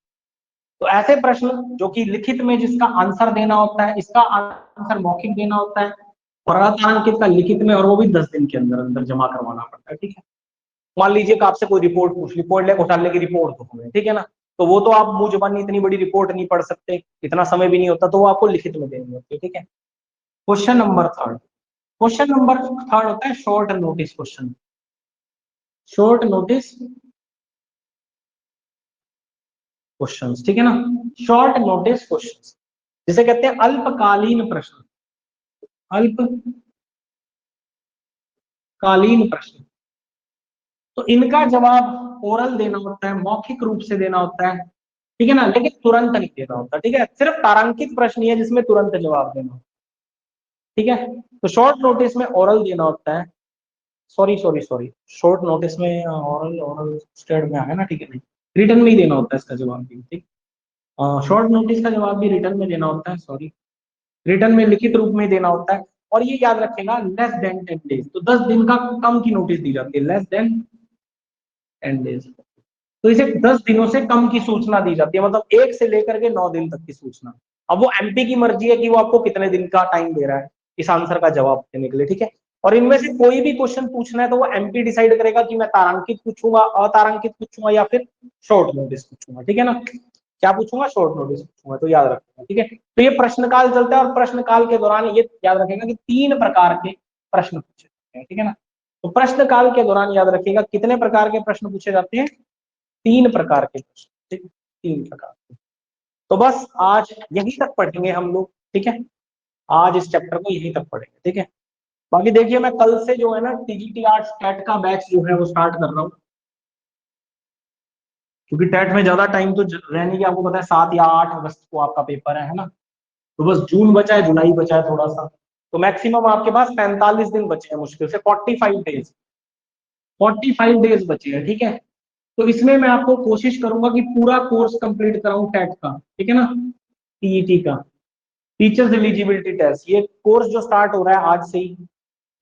तो ऐसे प्रश्न जो कि लिखित में जिसका आंसर देना होता है, इसका आंसर मौखिक देना होता है, और अतारांकित का लिखित में, और वो भी 10 दिन के अंदर अंदर जमा करवाना पड़ता है, ठीक है। मान लीजिए कि आपसे कोई रिपोर्ट पूछ ली, रिपोर्ट घोटाले की रिपोर्ट तो हमें, ठीक है ना, तो वो तो आप मुंह जुबानी इतनी बड़ी रिपोर्ट नहीं पढ़ सकते, इतना समय भी नहीं होता, तो वो आपको लिखित में देनी होती है, ठीक है। Question number third, question number third होता है short notice question. Short notice questions, ठीक है ना, शॉर्ट नोटिस क्वेश्चंस जिसे कहते हैं अल्पकालीन प्रश्न। अल्पकालीन प्रश्न, तो इनका जवाब ओरल देना होता है, मौखिक रूप से देना होता है, ठीक है ना, लेकिन तुरंत नहीं देना होता, ठीक है। सिर्फ तारांकित प्रश्न ही है जिसमें तुरंत जवाब देना होता है, ठीक है। तो शॉर्ट नोटिस में ओरल देना होता है, sorry sorry sorry, short notice में ओरल, ओरल स्टेट में आया ना, ठीक है, नहीं, रिटर्न में ही देना होता है इसका जवाब भी, ठीक। शॉर्ट नोटिस का जवाब भी रिटर्न में देना होता है, सॉरी, रिटर्न में लिखित रूप में देना होता है। और ये याद रखेगा लेस देन 10 डेज, तो 10 दिन का कम की नोटिस दी जाती है, लेस देन 10 डेज। तो इसे 10 दिनों से कम की सूचना दी जाती है, मतलब 1 से लेकर के 9 दिन तक की सूचना। अब वो एमपी की मर्जी है कि वो आपको कितने दिन का टाइम दे रहा है इस आंसर का जवाब देने के लिए, ठीक है। और इनमें से कोई भी क्वेश्चन पूछना है तो वो एमपी डिसाइड करेगा कि मैं तारांकित पूछूंगा, अतारांकित पूछूंगा या फिर शॉर्ट नोटिस पूछूंगा, ठीक है ना। क्या पूछूंगा? शॉर्ट नोटिस पूछूंगा, तो याद रखना, ठीक है। तो ये प्रश्नकाल चलता है और प्रश्नकाल के दौरान ये याद रखेगा कि 3 प्रकार के प्रश्न पूछे जाते हैं, ठीक है ना। तो प्रश्न काल के दौरान याद रखिएगा कितने प्रकार के प्रश्न पूछे जाते हैं, 3 प्रकार के प्रश्न, ठीक, 3 प्रकार के। तो बस आज यहीं तक पढ़ेंगे हम लोग, ठीक है, आज इस चैप्टर को यहीं तक पढ़ेंगे, ठीक है। बाकी देखिए मैं कल से जो है ना टीजीटी आर्ट्स टेट का बैच जो है वो स्टार्ट कर रहा हूँ, क्योंकि टेट में ज्यादा टाइम तो रहने की, आपको पता है 7 या 8 अगस्त को आपका पेपर है ना, तो बस जून बचा है, जुलाई बचा है थोड़ा सा, तो मैक्सिमम आपके पास 45 दिन बचे हैं, मुश्किल से 45 डेज, 45 डेज बचे हैं, ठीक है। तो इसमें मैं आपको कोशिश करूंगा कि पूरा कोर्स कंप्लीट कराऊं टेट का, ठीक है ना, टीईटी का, टीचर्स एलिजिबिलिटी टेस्ट। ये कोर्स जो स्टार्ट हो रहा है आज से ही,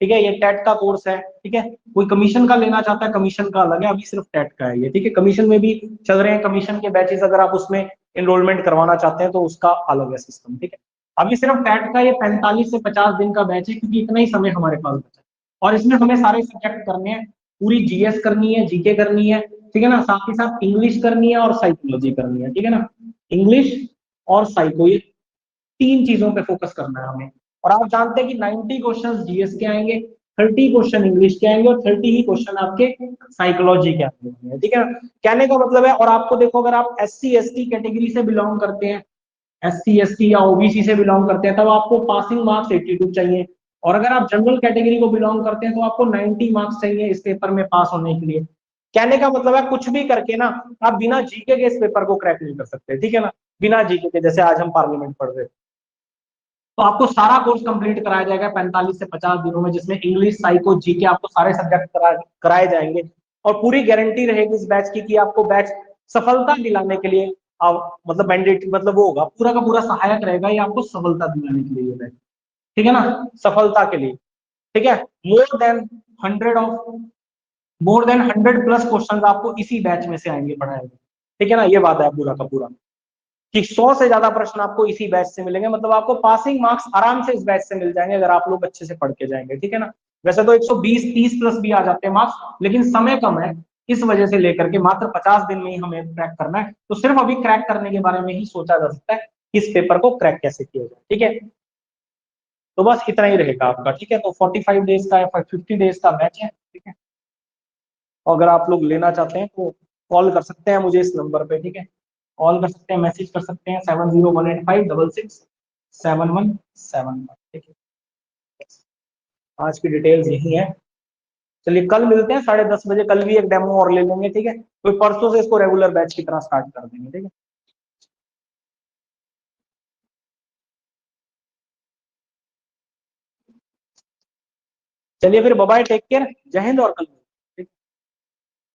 ठीक है, ये टेट का कोर्स है, ठीक है। कोई कमीशन का लेना चाहता है, कमीशन का अलग है, अभी सिर्फ टेट का है ये, ठीक है। कमीशन में भी चल रहे हैं कमीशन के बैचेस, अगर आप उसमें एनरोलमेंट करवाना चाहते हैं तो उसका अलग है सिस्टम, ठीक है। अभी सिर्फ टेट का ये 45 से 50 दिन का बैच है, क्योंकि इतना ही समय हमारे पास बचा है, और इसमें हमें सारे सब्जेक्ट करने हैं, पूरी जीएस करनी है, जीके करनी है, ठीक है ना, साथ ही साथ इंग्लिश करनी है और साइकोलॉजी करनी है, ठीक है ना। इंग्लिश और साइको, ये 3 चीजों पे फोकस करना है हमें। और आप जानते हैं कि 90 क्वेश्चन जीएस के आएंगे, 30 क्वेश्चन इंग्लिश के आएंगे और 30 ही क्वेश्चन आपके साइकोलॉजी के आएंगे, ठीक है। कहने का मतलब है, और आपको देखो अगर आप SC ST कैटेगरी से बिलोंग करते हैं, SC ST या ओबीसी से बिलोंग करते हैं, तब आपको पासिंग मार्क्स 82 चाहिए, और अगर आप जनरल कैटेगरी को बिलोंग करते हैं तो आपको 90 मार्क्स चाहिए इस पेपर में पास होने के लिए। कहने का मतलब है कुछ भी करके ना, आप बिना जीके के इस पेपर को क्रैक नहीं कर सकते, ठीक है ना, बिना जीके के, जैसे आज हम पार्लियामेंट पढ़ रहे हैं। तो आपको सारा कोर्स कंप्लीट कराया जाएगा 45 से 50 दिनों में, जिसमें इंग्लिश साइको जीके आपको सारे सब्जेक्ट कराए जाएंगे, और पूरी गारंटी रहेगी इस बैच की कि आपको बैच सफलता दिलाने के लिए मतलब मैंडेट, मतलब वो होगा पूरा का पूरा सहायक रहेगा ये आपको सफलता दिलाने के लिए ये बैच, ठीक है ना, सफलता के लिए, ठीक है। More than 100 of more than 100 plus question आपको इसी बैच में से आएंगे पढ़ाएंगे, ठीक है ना, ये बात है पूरा का पूरा, कि 100 से ज्यादा प्रश्न आपको इसी बैच से मिलेंगे, मतलब आपको पासिंग मार्क्स आराम से इस बैच से मिल जाएंगे अगर आप लोग अच्छे से पढ़ के जाएंगे, ठीक है ना। वैसे तो 120-30 प्लस भी आ जाते हैं मार्क्स, लेकिन समय कम है, इस वजह से लेकर के मात्र 50 दिन में ही हमें क्रैक करना है, तो सिर्फ अभी क्रैक करने के बारे में ही सोचा जा सकता है कि इस पेपर को क्रैक कैसे किया जाए, ठीक है। तो बस इतना ही रहेगा आपका, ठीक है। तो 45 डेज का या 50 डेज का बैच है, ठीक है। और अगर आप लोग लेना चाहते हैं तो कॉल कर सकते हैं मुझे इस नंबर पे, ठीक है, कॉल कर सकते हैं, मैसेज कर सकते हैं, 7018566717, ठीक है। आज की डिटेल्स यही है। चलिए कल मिलते हैं 10:30 बजे, कल भी एक डेमो और ले लेंगे, ठीक है, तो परसों से इसको रेगुलर बैच की तरह स्टार्ट कर देंगे, ठीक है। चलिए फिर बाय बाय, टेक केयर, जय हिंद, और कल